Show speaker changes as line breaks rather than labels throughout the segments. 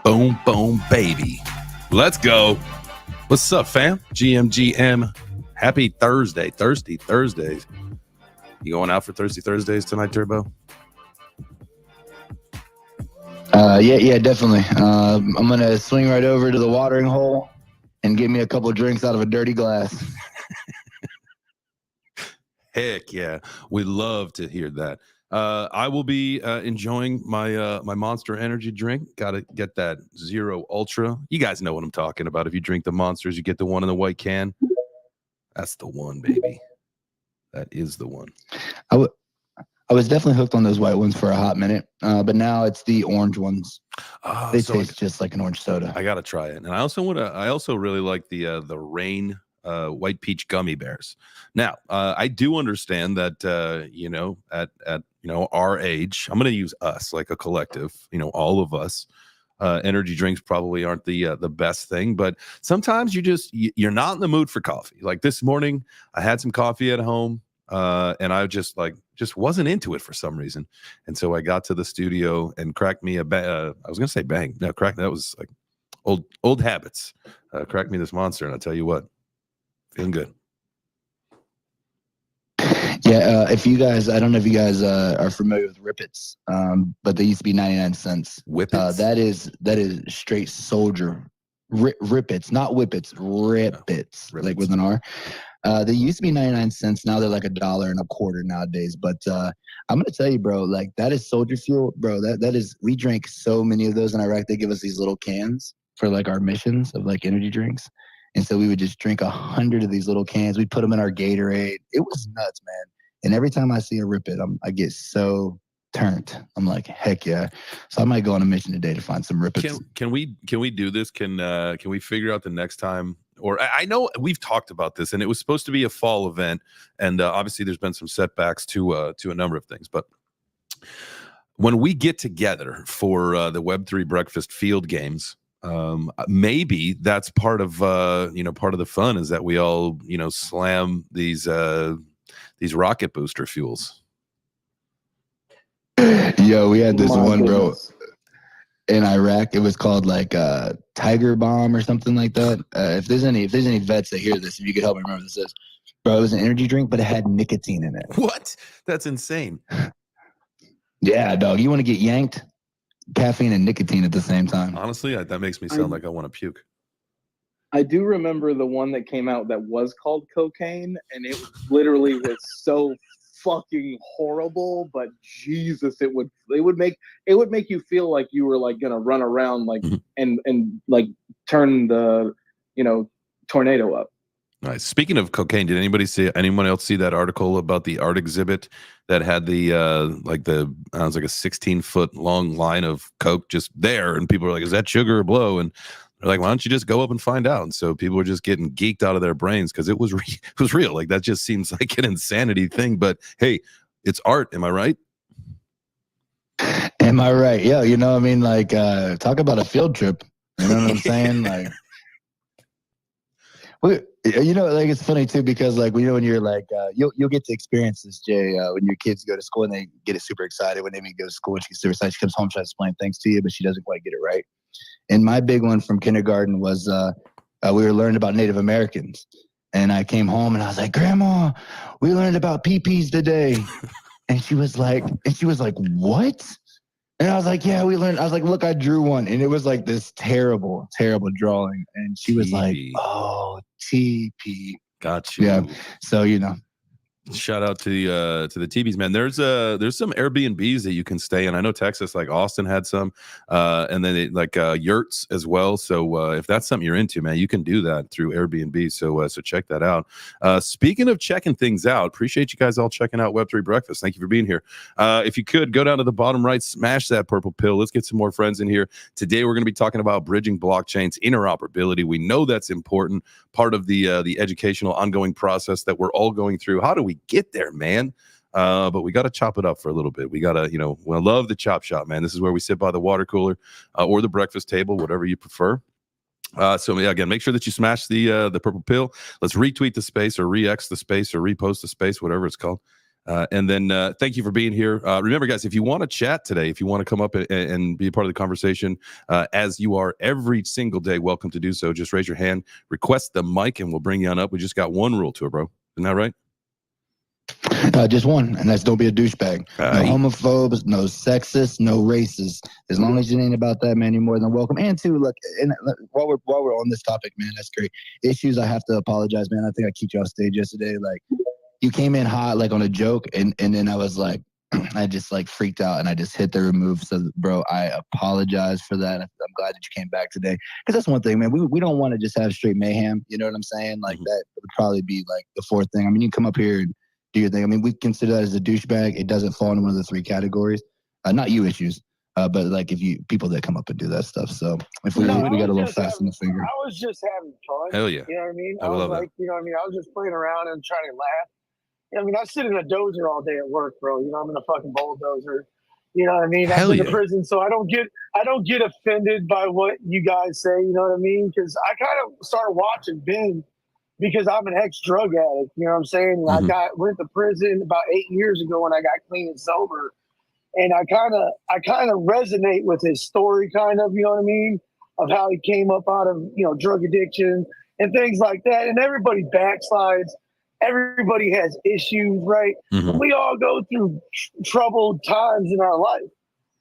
Boom, boom, baby. Let's go. What's up, fam? GMGM. Happy Thursday. Thirsty Thursdays. You going out for Thirsty Thursdays tonight, Turbo?
Yeah, definitely. I'm going to swing right over to the watering hole and get me a couple drinks out of a dirty glass.
Heck yeah. We love to hear that. I will be enjoying my my Monster Energy drink. Got to get that Zero Ultra. You guys know what I'm talking about. If you drink the Monsters, you get the one in the white can. That's the one, baby. That is the one.
I was definitely hooked on those white ones for a hot minute, but now it's the orange ones. They taste just like an orange soda.
I gotta try it, and I also really like the Rain white peach gummy bears. Now, I do understand that at our age, I'm going to use us like a collective. All of us. Energy drinks probably aren't the best thing, but sometimes you're not in the mood for coffee. Like this morning, I had some coffee at home, and I just wasn't into it for some reason, and so I got to the studio and cracked me I was gonna say bang, no, that was like old habits. Cracked me this Monster, and I'll tell you what. Feeling good.
Yeah, if you guys, I don't know if you guys are familiar with Rippets, but they used to be 99 cents.
Whippets?
That is straight soldier. Rippets, not Whippets, Rippets,
No,
like with an R. They used to be 99 cents. Now they're like $1.25 nowadays. But I'm going to tell you, bro, like that is soldier fuel, bro. That is, we drank so many of those in Iraq. They give us these little cans for like our missions of like energy drinks. And so we would just drink 100 of these little cans. We'd put them in our Gatorade. It was nuts, man. And every time I see a Rip-It, I get so turned. I'm like, heck yeah. So I might go on a mission today to find some Rip-Its.
Can we do this? Can we figure out the next time? Or I know we've talked about this, and it was supposed to be a fall event, and obviously there's been some setbacks to a number of things. But when we get together for the Web3 breakfast field games, maybe that's part of the fun is that we all slam these rocket booster fuels.
Yo, we had this one, bro, in Iraq. It was called like Tiger Bomb or something like that. If there's any vets that hear this, if you could help me remember what this is, bro, it was an energy drink, but it had nicotine in it.
What? That's insane.
Yeah, dog. You want to get yanked? Caffeine and nicotine at the same time.
Honestly, that makes me sound like I want to puke.
I do remember the one that came out that was called cocaine, and it literally was so fucking horrible. But Jesus, it would make you feel like you were like gonna run around like and like turn the tornado up.
Nice. Speaking of cocaine, did anyone else see that article about the art exhibit that had the like a 16-foot long line of coke just there, and people were like, "Is that sugar or blow?" And they're like, "Why don't you just go up and find out?" And so people were just getting geeked out of their brains because it was real. Like that just seems like an insanity thing, but hey, it's art. Am I right?
Am I right? Yeah, I mean, like talk about a field trip. You know what I'm saying? Like. Like it's funny too because like when you're like you'll get to experience this, Jay, when your kids go to school and they get it super excited when they go to school and she gets super excited. She comes home, tries to explain things to you, but she doesn't quite get it right. And my big one from kindergarten was we were learning about Native Americans, and I came home and I was like, "Grandma, we learned about peepees today," and she was like, "What?" And I was like, "Yeah, we learned." I was like, "Look, I drew one," and it was like this terrible, terrible drawing. And she was like, "Oh, TP."
Got you.
Yeah. So
Shout out to the TVs, man. There's some Airbnbs that you can stay in. I know Texas, like Austin, had some, and then yurts as well. So if that's something you're into, man, you can do that through Airbnb. So check that out. Speaking of checking things out, appreciate you guys all checking out Web3 Breakfast. Thank you for being here. If you could go down to the bottom right, smash that purple pill. Let's get some more friends in here. Today we're going to be talking about bridging blockchains, interoperability. We know that's important, part of the educational ongoing process that we're all going through. How do we get there, man? But we got to chop it up for a little bit. We got to, we love the chop shop, man. This is where we sit by the water cooler or the breakfast table, whatever you prefer. So yeah, again, make sure that you smash the purple pill. Let's retweet the space or re-X the space or repost the space, whatever it's called. And then thank you for being here. Remember, guys, if you want to chat today, if you want to come up and be a part of the conversation, as you are every single day, welcome to do so. Just raise your hand, request the mic, and we'll bring you on up. We just got one rule to it, bro. Isn't that right?
Just one, and that's don't be a douchebag. No homophobes, no sexist, no racist. As long as you ain't about that, man, you're more than welcome. And two, look, and while we're on this topic, man, that's great. Issues, I have to apologize, man. I think I kicked you off stage yesterday. Like, you came in hot, like on a joke, and then I was like, I just like freaked out, and I just hit the remove. So, bro, I apologize for that. I'm glad that you came back today, because that's one thing, man. We don't want to just have straight mayhem. You know what I'm saying? Like that would probably be like the fourth thing. I mean, you come up here and do your thing. I mean, we consider that as a douchebag. It doesn't fall into one of the three categories. Not you issues, but like if you people that come up and do that stuff. So if we got a little fast in the finger.
I was just having fun.
Hell yeah.
You know what I mean?
I was like,
that. You know what I mean? I was just playing around and trying to laugh. I mean, I sit in a dozer all day at work, bro. You know, I'm in a fucking bulldozer. You know what I mean? I've been to prison, so I don't get offended by what you guys say. You know what I mean? Because I kind of started watching Ben because I'm an ex-drug addict. You know what I'm saying? And I went to prison about 8 years ago when I got clean and sober, and I kind of resonate with his story, kind of. You know what I mean? Of how he came up out of drug addiction and things like that. And everybody backslides. Everybody has issues, right? We all go through troubled times in our life.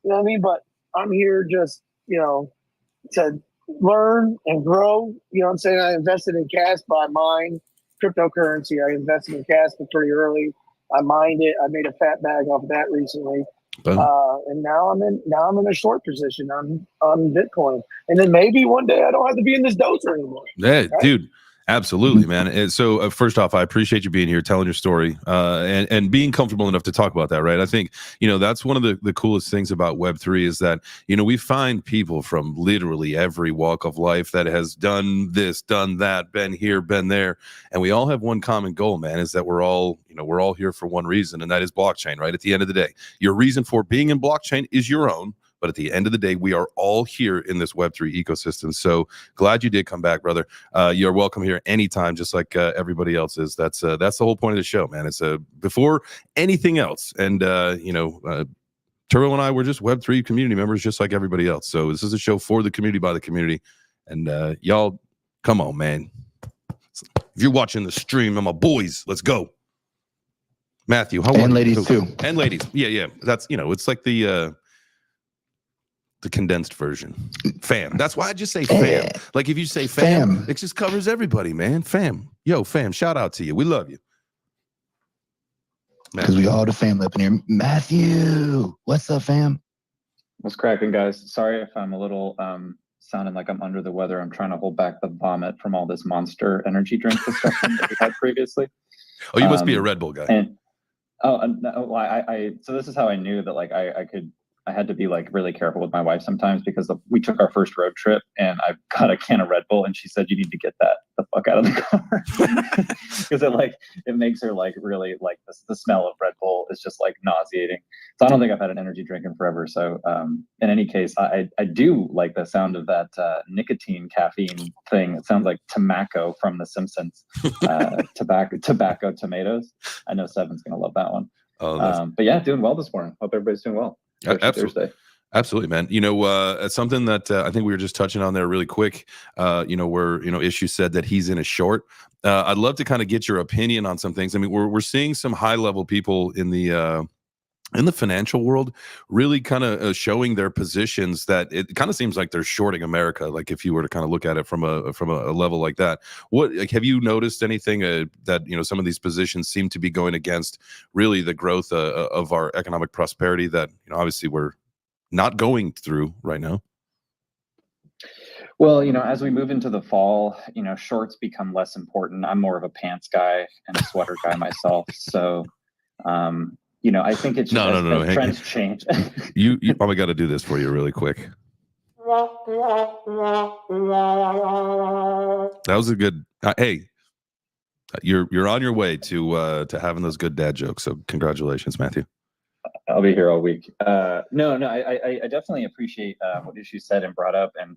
You know what I mean? But I'm here just, to learn and grow. You know what I'm saying? I invested in Caspa. I mined cryptocurrency. I invested in Caspa pretty early. I mined it. I made a fat bag off of that recently. And now I'm in a short position on Bitcoin. And then maybe one day I don't have to be in this dozer anymore.
Yeah, right? Dude. Absolutely, man. And so first off, I appreciate you being here, telling your story, and being comfortable enough to talk about that, right? I think, that's one of the coolest things about Web3 is that, we find people from literally every walk of life that has done this, done that, been here, been there. And we all have one common goal, man, is that we're all here for one reason, and that is blockchain, right? At the end of the day, your reason for being in blockchain is your own. But at the end of the day, we are all here in this Web3 ecosystem. So glad you did come back, brother. You're welcome here anytime, just like everybody else is. That's the whole point of the show, man. It's before anything else. And, Turo and I were just Web3 community members, just like everybody else. So this is a show for the community, by the community. And y'all, come on, man. If you're watching the stream, I'm my boys. Let's go. Matthew, how
and ladies too.
And ladies. Yeah. That's, it's like the condensed version. Fam. That's why I just say fam. Like if you say fam, it just covers everybody, man. Fam. Yo, fam, shout out to you. We love you.
Because we all the family up in here. Matthew, what's up, fam?
What's cracking, guys? Sorry if I'm a little sounding like I'm under the weather. I'm trying to hold back the vomit from all this Monster energy drink discussion that we had previously.
Oh, you must be a Red Bull guy.
So this is how I knew that like I had to be like really careful with my wife sometimes because we took our first road trip and I got a can of Red Bull and she said, you need to get the fuck out of the car. Because it makes her like really like the smell of Red Bull is just like nauseating. So I don't think I've had an energy drink in forever. So in any case, I do like the sound of that nicotine caffeine thing. It sounds like tobacco from The Simpsons. Tobacco tomatoes. I know Seven's gonna love that one. But yeah, doing well this morning. Hope everybody's doing well.
Absolutely, man. It's something that I think we were just touching on there really quick. Where Issue said that he's in a short. I'd love to kind of get your opinion on some things. I mean, we're seeing some high level people in the financial world really kind of showing their positions that it kind of seems like they're shorting America. Like if you were to kind of look at it from a level like that, have you noticed anything that some of these positions seem to be going against really the growth of our economic prosperity that obviously we're not going through right now?
Well, as we move into the fall, shorts become less important. I'm more of a pants guy and a sweater guy myself. So, I think it's just
no.
Trends change.
you probably got to do this for you really quick. That was a good. Hey, you're on your way to having those good dad jokes. So congratulations, Matthew.
I'll be here all week. No, I definitely appreciate what Issue said and brought up, and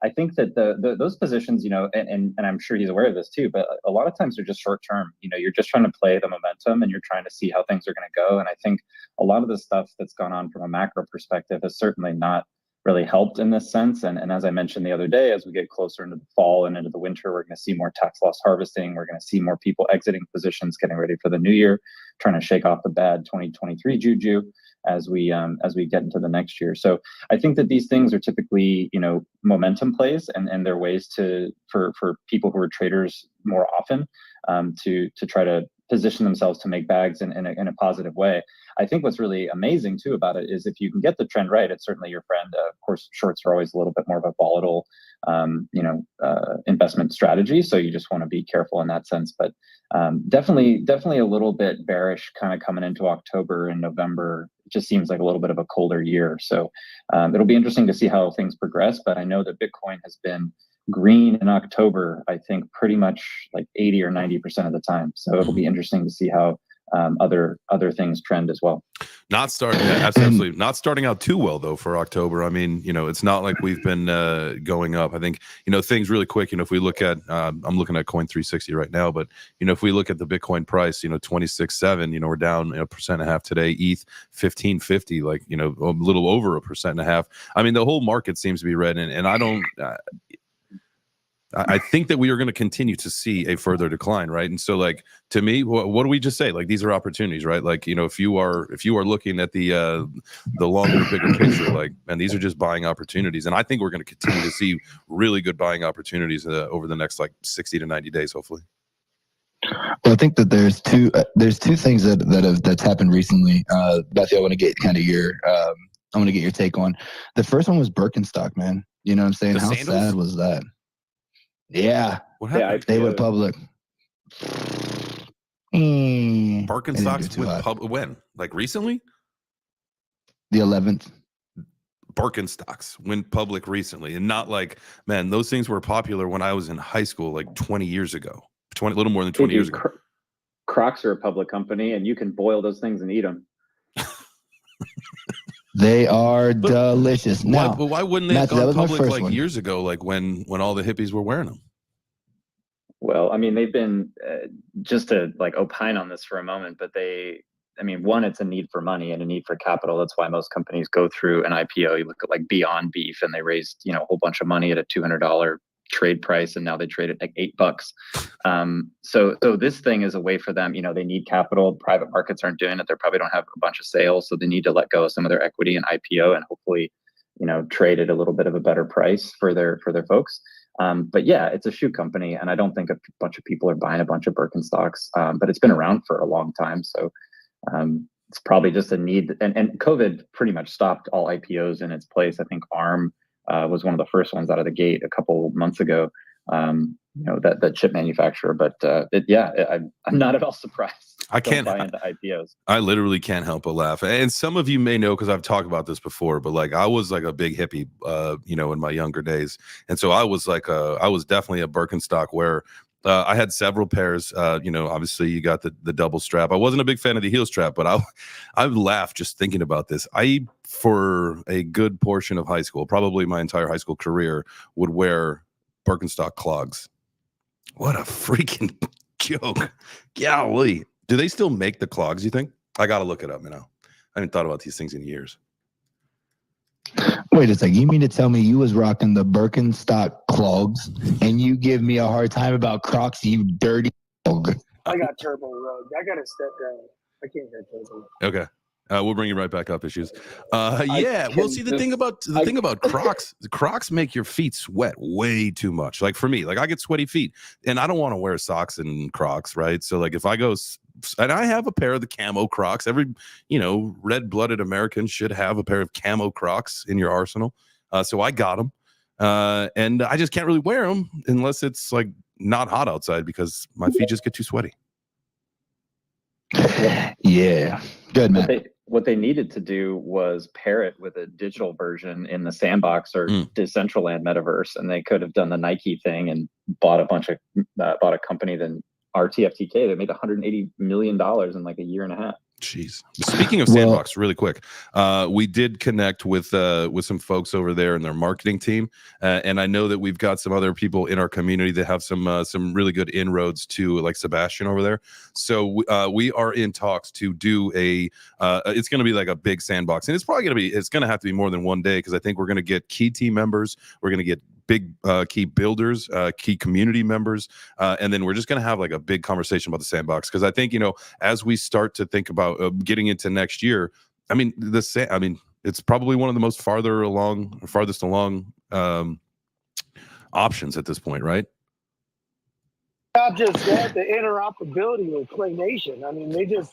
I think that those positions, and I'm sure he's aware of this too, but a lot of times they're just short term. You're just trying to play the momentum and you're trying to see how things are going to go. And I think a lot of the stuff that's gone on from a macro perspective has certainly not really helped in this sense. And as I mentioned the other day, as we get closer into the fall and into the winter, we're going to see more tax loss harvesting. We're going to see more people exiting positions, getting ready for the new year, trying to shake off the bad 2023 juju as we get into the next year. So I think that these things are typically, momentum plays, and they're ways for people who are traders more often to try to position themselves to make bags in a positive way. I think what's really amazing too about it is if you can get the trend right, it's certainly your friend. Of course, shorts are always a little bit more of a volatile, investment strategy. So you just want to be careful in that sense. But definitely a little bit bearish kind of coming into October and November. It just seems like a little bit of a colder year. So it'll be interesting to see how things progress. But I know that Bitcoin has been green in October, I think pretty much like 80 or 90% of the time. So it'll be interesting to see how other things trend as well.
Absolutely not starting out too well though for October. I mean, it's not like we've been going up. I think things really quick. If we look at I'm looking at Coin 360 right now, but if we look at the Bitcoin price, 26.7, we're down 1.5% today. ETH 1550, like a little over 1.5%. I mean, the whole market seems to be red, and I don't. I think that we are going to continue to see a further decline, right? And so, like, to me, what do we just say? Like, these are opportunities, right? Like, if you are looking at the longer, bigger picture, like, man, these are just buying opportunities, and I think we're going to continue to see really good buying opportunities over the next like 60 to 90 days, hopefully.
Well, I think that there's two things that's happened recently. Matthew, I want to get kind of I want to get your take on. The first one was Birkenstock, man. You know what I'm saying? How sad was that? Yeah.
What happened?
They went public.
Birkenstocks went public when? Like recently?
The 11th.
Birkenstocks went public recently, and not like, man, those things were popular when I was in high school, like 20 years ago. A little more than 20 years ago.
Crocs are a public company, and you can boil those things and eat them.
They are delicious. Now,
why wouldn't they have gone public like years ago, like when all the hippies were wearing them?
Well, I mean, they've been just to like opine on this for a moment, but one, it's a need for money and a need for capital. That's why most companies go through an IPO. You look at like Beyond Beef, and they raised a whole bunch of money at a $200 trade price, and now they trade it like $8. So this thing is a way for them. They need capital. Private markets aren't doing it. They probably don't have a bunch of sales, so they need to let go of some of their equity and IPO, and hopefully, trade at a little bit of a better price for their folks. But yeah, it's a shoe company, and I don't think a bunch of people are buying a bunch of Birkenstocks. But it's been around for a long time, so it's probably just a need. And COVID pretty much stopped all IPOs in its place. I think ARM was one of the first ones out of the gate a couple months ago. That chip manufacturer. But I'm not at all surprised.
I can't
buy into IPOs.
I literally can't help but laugh. And some of you may know, because I've talked about this before, but like I was like a big hippie, in my younger days. And so I was definitely a Birkenstock wearer. I had several pairs. Obviously you got the double strap. I wasn't a big fan of the heel strap, but I laughed just thinking about this. For a good portion of high school, probably my entire high school career, would wear Birkenstock clogs. What a freaking joke. Golly. Do they still make the clogs, you think? I got to look it up now. I haven't thought about these things in years.
Wait a second. You mean to tell me you was rocking the Birkenstock clogs and you give me a hard time about Crocs, you dirty dog?
I got turbo road. I got to step down. I can't hear turbo.
Okay. We'll bring you right back up, Issues. The thing about Crocs, Crocs make your feet sweat way too much. Like for me, like I get sweaty feet, and I don't want to wear socks in Crocs, right? So like if I go, and I have a pair of the camo Crocs. Every red-blooded American should have a pair of camo Crocs in your arsenal. So I got them, and I just can't really wear them unless it's like not hot outside because my feet just get too sweaty.
Yeah, good man.
What they needed to do was pair it with a digital version in the Sandbox or Decentraland metaverse, and they could have done the Nike thing and bought a company, then RTFTK. They made $180 million in like a year and a half.
Jeez. Speaking of Sandbox, really quick, we did connect with some folks over there in their marketing team, and I know that we've got some other people in our community that have some really good inroads to, like Sebastian over there. So we are in talks to do it's going to be like a big Sandbox, and it's going to have to be more than one day, because I think we're going to get key team members, we're going to get big key builders, key community members, and then we're just going to have like a big conversation about the Sandbox, because I think, as we start to think about getting into next year, I mean it's probably one of the most farthest along options at this point, right?
Not just that, the interoperability with Clay Nation. I mean, they just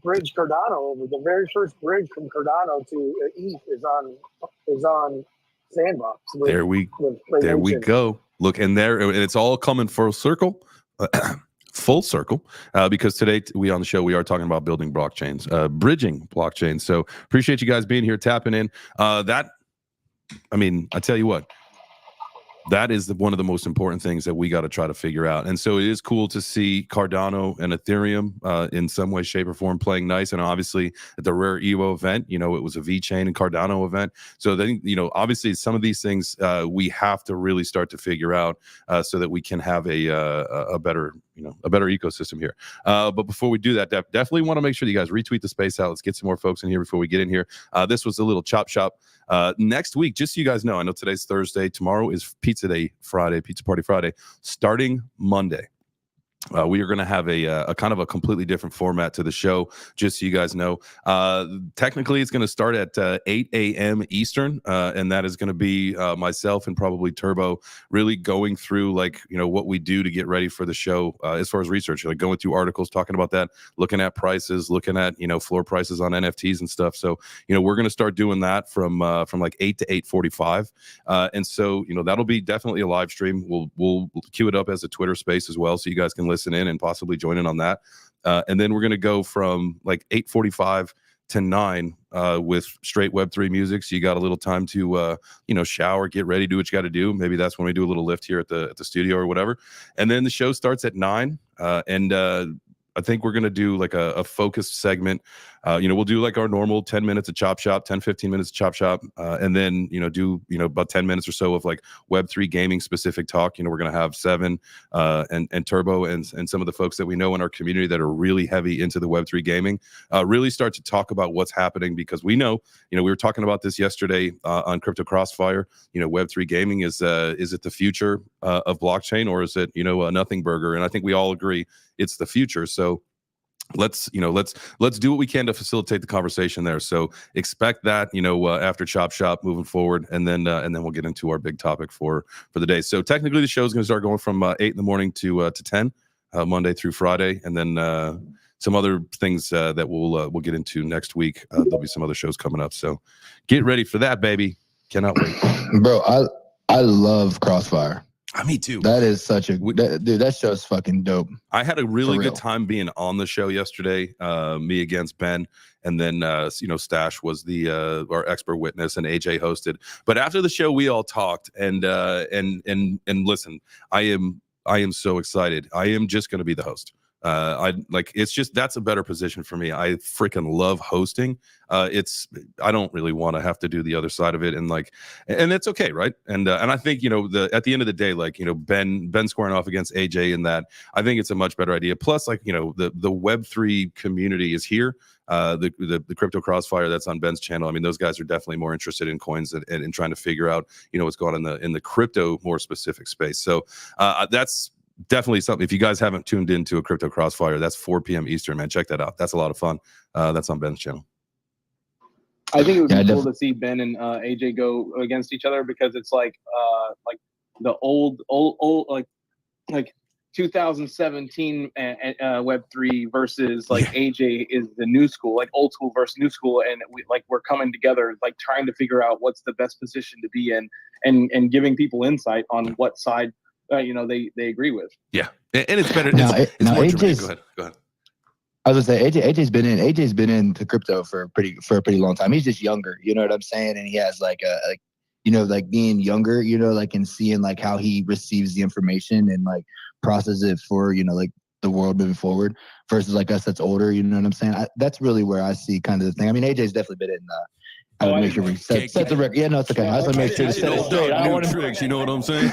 bridged Cardano over. The very first bridge from Cardano to ETH is on Sandbox.
There we go. Look, and it's all coming full circle. Full circle, because today we on the show, we are talking about building blockchains, bridging blockchains. So appreciate you guys being here, tapping in. I tell you what, that is one of the most important things that we got to try to figure out. And so it is cool to see Cardano and Ethereum in some way, shape, or form playing nice. And obviously at the Rare Evo event, it was a VeChain and Cardano event. So then, obviously some of these things we have to really start to figure out so that we can have a better ecosystem here. But before we do that, definitely want to make sure that you guys retweet the space out. Let's get some more folks in here before we get in here. This was a little chop shop. Next week, just so you guys know, I know today's Thursday, tomorrow is Pizza Party Friday, starting Monday. We are going to have a kind of a completely different format to the show, just so you guys know. Technically, it's going to start at 8 a.m. Eastern, and that is going to be myself and probably Turbo really going through what we do to get ready for the show as far as research, like going through articles, talking about that, looking at prices, looking at floor prices on NFTs and stuff. So we're going to start doing that from like 8 to 8:45, and so that'll be definitely a live stream. We'll queue it up as a Twitter space as well, so you guys can listen in and possibly join in on that. And then we're going to go from like 8:45 to 9 with straight Web3 music. So you got a little time to, shower, get ready, do what you got to do. Maybe that's when we do a little lift here at the studio or whatever. And then the show starts at 9. I think we're going to do like a focused segment. We'll do like our normal 10 minutes of chop shop, 10, 15 minutes of chop shop. And then, do about 10 minutes or so of like Web3 gaming specific talk. We're going to have Seven and Turbo and some of the folks that we know in our community that are really heavy into the Web3 gaming, really start to talk about what's happening, because we know, we were talking about this yesterday on Crypto Crossfire. Web3 gaming is it the future of blockchain, or is it, a nothing burger? And I think we all agree it's the future. So let's do what we can to facilitate the conversation there. So expect that, after Chop Shop moving forward, and then we'll get into our big topic for the day. So technically the show is going to start going from 8 in the morning to 10, Monday through Friday, and then some other things that we'll get into next week. There'll be some other shows coming up, so get ready for that, baby. Cannot wait.
Bro, I love Crossfire.
Me too.
That is such a dude. That show's fucking dope.
I had a really good time being on the show yesterday. Me against Ben, and then Stash was the our expert witness, and AJ hosted. But after the show, we all talked, and listen, I am so excited. I am just going to be the host. It's just, that's a better position for me. I freaking love hosting. I don't really want to have to do the other side of it, and it's okay, right? And I think at the end of the day, Ben squaring off against AJ in that, I think it's a much better idea. Plus, the Web3 community is here. The Crypto Crossfire that's on Ben's channel. I mean, those guys are definitely more interested in coins and trying to figure out what's going on in the crypto more specific space. So that's definitely something. If you guys haven't tuned into a Crypto Crossfire, that's 4 p.m. Eastern, man. Check that out. That's a lot of fun. That's on Ben's channel.
I think it would be cool to see Ben and AJ go against each other, because it's like the old 2017 Web3 versus AJ is the new school, old school versus new school, and we're coming together, trying to figure out what's the best position to be in, and giving people insight on what side they agree with. Yeah,
and it's better. It's more AJ's, go ahead.
I was gonna say AJ's been into crypto for a pretty long time. He's just younger, you know what I'm saying? And he has being younger, and seeing how he receives the information and processes it for the the world moving forward versus like us that's older. You know what I'm saying? That's really where I see kind of the thing. I mean, AJ's definitely been in. I would make sure we set the record. Yeah, no, it's okay. I just want to make sure to set it straight. I want
tricks. You know what I'm saying?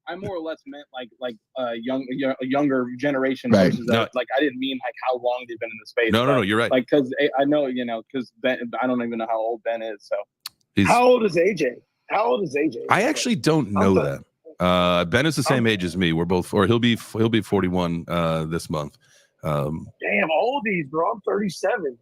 I more or less meant like a younger generation.
Right.
Versus like I didn't mean like how long they've been in the space.
No, you're right.
Like because I know because Ben, I don't even know how old Ben is. So
how old is AJ?
I actually don't know that. Ben is the same age as me. We're both, or he'll be 41 this month.
Damn, oldies, bro. I'm 37.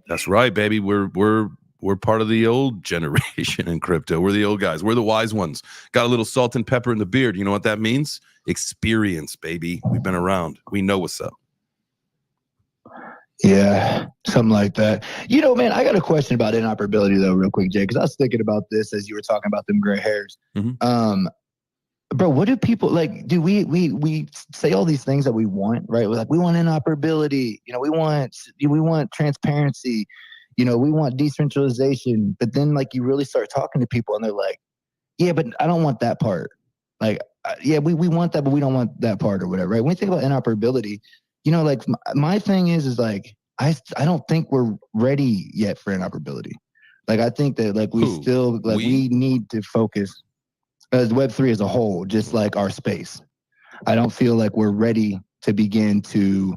That's right, baby. We're part of the old generation in crypto. We're the old guys. We're the wise ones. Got a little salt and pepper in the beard. You know what that means? Experience, baby. We've been around. We know what's up.
Yeah, something like that. You know, man, I got a question about interoperability though, real quick, Jay, because I was thinking about this as you were talking about them gray hairs.
Mm-hmm.
Bro, what do people like? Do we say all these things that we want, right? We're like, we want interoperability. You know, we want transparency. You know, we want decentralization. But then, like, you really start talking to people, and they're like, "Yeah, but I don't want that part." Like, yeah, we want that, but we don't want that part, or whatever, right? When we think about interoperability, you know, like my thing is like I don't think we're ready yet for interoperability. Like, I think that like we need to focus as Web3 as a whole, just like our space. I don't feel like we're ready to begin to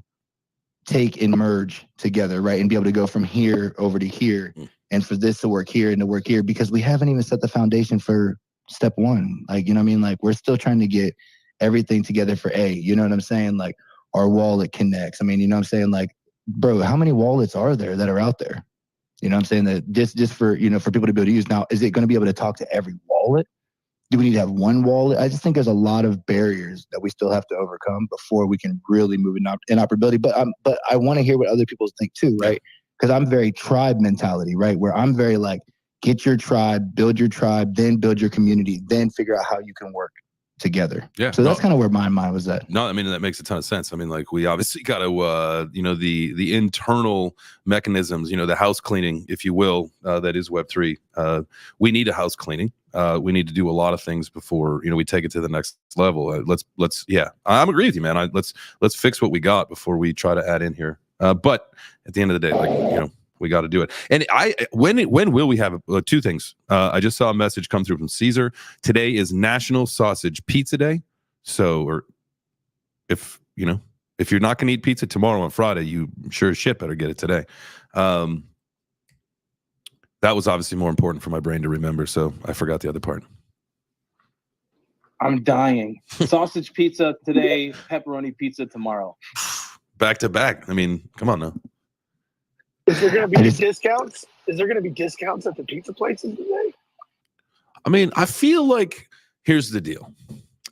take and merge together, right? And be able to go from here over to here and for this to work here and to work here, because we haven't even set the foundation for step one. Like, you know what I mean? Like, we're still trying to get everything together for A, you know what I'm saying? Like, our wallet connects. I mean, you know what I'm saying? Like, bro, how many wallets are there that are out there? You know what I'm saying? That just for, you know, for people to be able to use. Now, is it going to be able to talk to every wallet? Do we need to have one wallet? I just think there's a lot of barriers that we still have to overcome before we can really move in interoperability. But I want to hear what other people think too, right? Because I'm very tribe mentality, right? Where I'm very like, get your tribe, then build your community, then figure out how you can work together. Yeah. So that's kind of where my mind was at.
No, I mean, that makes a ton of sense. I mean, like, we obviously got to, you know, the internal mechanisms, you know, the house cleaning, if you will, that is Web3. We need a house cleaning. We need to do a lot of things before, you know, we take it to the next level. Let's yeah, I'm agree with you, man. Let's fix what we got before we try to add in here. But at the end of the day, like, you know, we got to do it. And when will we have two things? I just saw a message come through from Caesar. Today is National Sausage Pizza Day. So, or if you're not going to eat pizza tomorrow on Friday, you sure as shit better get it today. That was obviously more important for my brain to remember, so I forgot the other part.
I'm dying. Sausage pizza today, pepperoni pizza tomorrow.
Back to back. I mean, come on now.
Is there going to be discounts? Is there going to be discounts at the pizza places today?
I mean, I feel like, here's the deal.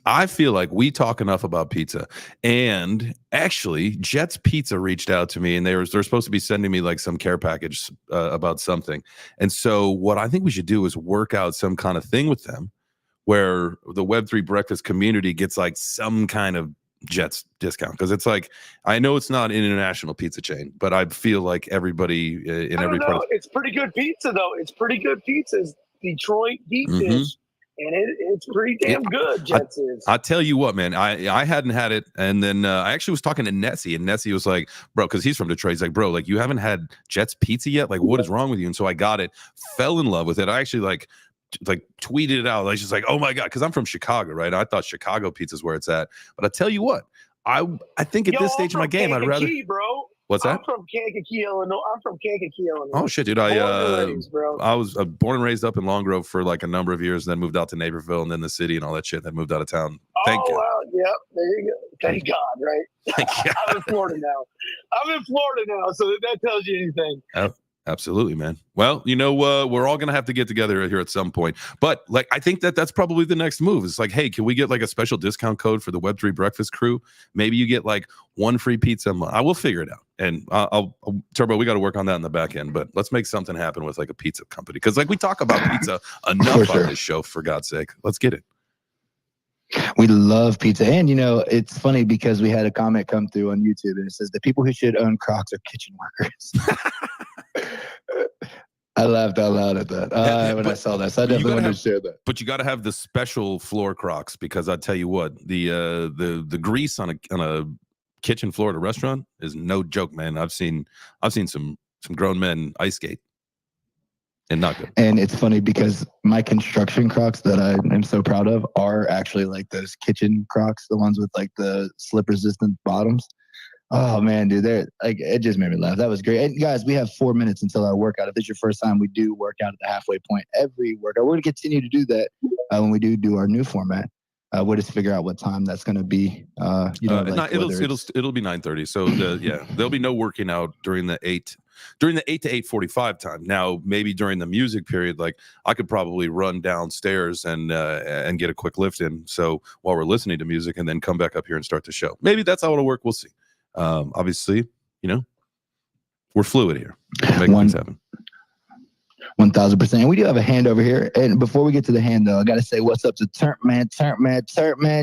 I feel like we talk enough about pizza, and actually Jets Pizza reached out to me, and they're supposed to be sending me like some care package about something. And so what I think we should do is work out some kind of thing with them where the Web3 breakfast community gets like some kind of Jets discount, because it's like, I know it's not an international pizza chain, but I feel like everybody in every part of
it's pretty good pizza though. It's pretty good pizza. It's Detroit deep dish, and it's pretty damn good. Jets is.
I tell you what, man, I hadn't had it, and then I actually was talking to Nessie, and Nessie was like, bro, because he's from Detroit, he's like, bro, like, you haven't had Jets pizza yet? Like, what is wrong with you? And so I got it, fell in love with it. I actually like tweeted it out. Like, she's like, oh my god, because I'm from Chicago, right? I thought Chicago pizza is where it's at. But I tell you what, I think at this stage of my game, I'd rather.
Bro.
What's that?
I'm from Kankakee, Illinois.
Oh shit, dude! I was born and raised up in Long Grove for like a number of years, and then moved out to Naperville, and then the city and all that shit. Then moved out of town. Thank you.
Wow, yep, there you go. Thank God, right?
Thank God.
I'm in Florida now, so that tells you anything.
Oh. Absolutely, man. Well, you know, we're all going to have to get together here at some point. But like, I think that's probably the next move. It's like, hey, can we get like a special discount code for the Web3 breakfast crew? Maybe you get like one free pizza a month. I will figure it out. And I'll Turbo, we got to work on that in the back end. But let's make something happen with like a pizza company. Because like, we talk about pizza enough on this show, for God's sake. Let's get it.
We love pizza. And, you know, it's funny because we had a comment come through on YouTube, and it says the people who should own Crocs are kitchen workers. I laughed out loud at that when I saw that. So I definitely wanted to share that.
But you got to have the special floor Crocs, because I tell you what, the grease on a kitchen floor at a restaurant is no joke, man. I've seen some grown men ice skate, and not good.
And it's funny because my construction Crocs that I am so proud of are actually like those kitchen Crocs, the ones with like the slip resistant bottoms. Oh man, dude, it just made me laugh. That was great. And guys, we have 4 minutes until our workout. If it's your first time, we do work out at the halfway point every workout. We're going to continue to do that when we do our new format. We'll just figure out what time that's going to be.
It'll be 9:30. So there'll be no working out during the 8 to 8:45 time. Now, maybe during the music period, like I could probably run downstairs and get a quick lift in. So while we're listening to music, and then come back up here and start the show. Maybe that's how it'll work. We'll see. Obviously, we're fluid here. Make things happen.
1,000%. And we do have a hand over here. And before we get to the hand, though, I got to say what's up to Turp Man,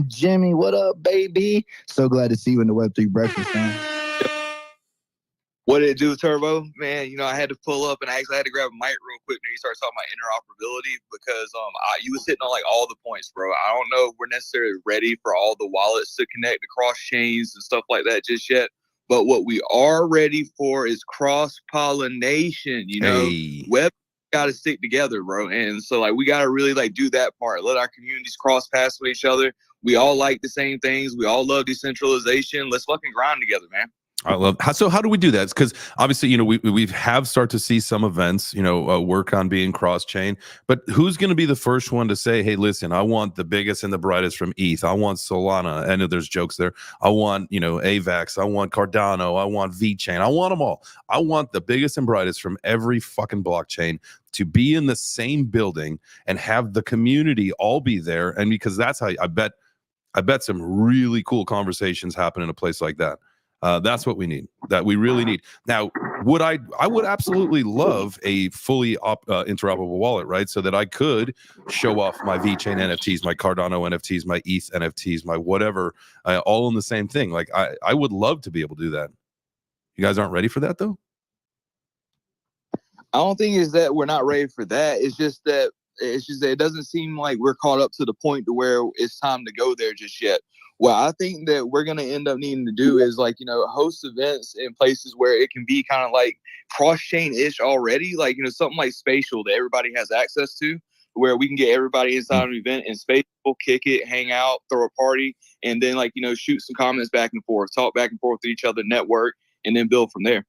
Jimmy. What up, baby? So glad to see you in the Web3 breakfast, man.
What did it do, Turbo? Man, I had to pull up, and I actually had to grab a mic real quick when you started talking about interoperability, because you was hitting on like all the points, bro. I don't know if we're necessarily ready for all the wallets to connect across chains and stuff like that just yet. But what we are ready for is cross-pollination. Web got to stick together, bro. And so like we got to really like do that part. Let our communities cross paths with each other. We all like the same things. We all love decentralization. Let's fucking grind together, man.
I love how do we do that? Because obviously, we have started to see some events, work on being cross-chain. But who's going to be the first one to say, hey, listen, I want the biggest and the brightest from ETH. I want Solana. I know there's jokes there. I want, AVAX. I want Cardano. I want VeChain. I want them all. I want the biggest and brightest from every fucking blockchain to be in the same building and have the community all be there. And because that's how I bet some really cool conversations happen in a place like that. That's what we need. That we really need. Now, I would absolutely love a fully interoperable wallet, right? So that I could show off my VeChain NFTs, my Cardano NFTs, my ETH NFTs, my whatever, all in the same thing. Like I would love to be able to do that. You guys aren't ready for that, though?
I don't think it's that we're not ready for that. It's just that it doesn't seem like we're caught up to the point to where it's time to go there just yet. What I think that we're going to end up needing to do is host events in places where it can be kind of like cross-chain-ish already, like, something like Spatial that everybody has access to, where we can get everybody inside an event and Spatial, kick it, hang out, throw a party, and then shoot some comments back and forth, talk back and forth with each other, network, and then build from there.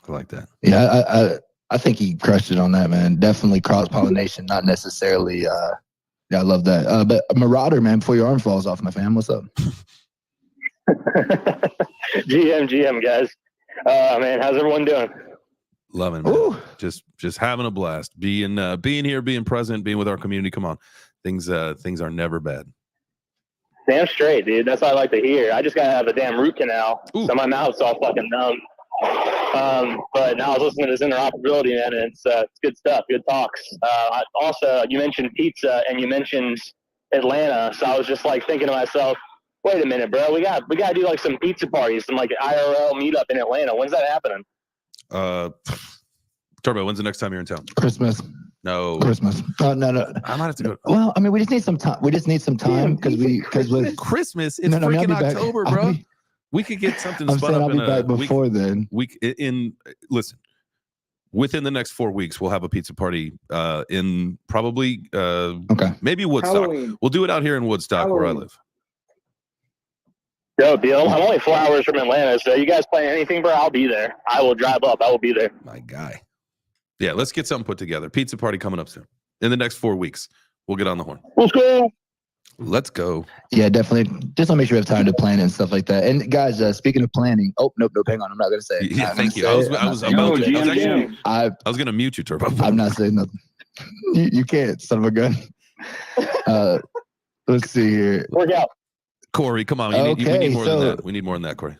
I like that.
Yeah, I think he crushed it on that, man. Definitely cross-pollination, not necessarily... Yeah, I love that. But Marauder, man, before your arm falls off, my fam, what's up?
GM, guys. Man, how's everyone doing?
Loving it. Just having a blast. Being here, being present, being with our community. Come on. Things are never bad.
Damn straight, dude. That's what I like to hear. I just got out of the damn root canal, so my mouth's all fucking numb. But now I was listening to this interoperability, man, and it's good stuff, good talks. Also, you mentioned pizza and you mentioned Atlanta, so I was just like thinking to myself, wait a minute, bro, we got to do like some pizza parties, some like IRL meetup in Atlanta. When's that happening?
Turbo, when's the next time you're in town?
Christmas.
No.
Christmas. No.
I might have to go.
Well, I mean, we just need some time. Because with
Christmas, it's freaking October, bro. We could get something spun up
in a before then.
Listen, within the next 4 weeks, we'll have a pizza party in probably maybe Woodstock.
Halloween.
We'll do it out here in Woodstock where I live.
Yo, deal. I'm only 4 hours from Atlanta, so you guys plan anything, bro? I'll be there. I will drive up. I will be there.
My guy. Yeah, let's get something put together. Pizza party coming up soon. In the next 4 weeks, we'll get on the horn.
Let's go.
Let's go.
Yeah, definitely. Just want to make sure we have time to plan and stuff like that. And guys, speaking of planning, nope, hang on. I'm not going to say it.
Yeah, thank you. I was going to mute you, Turbo.
I'm not saying nothing. You can't, son of a gun. Let's see here.
Work out.
Corey, come on. We need more than that. We need more than that, Corey.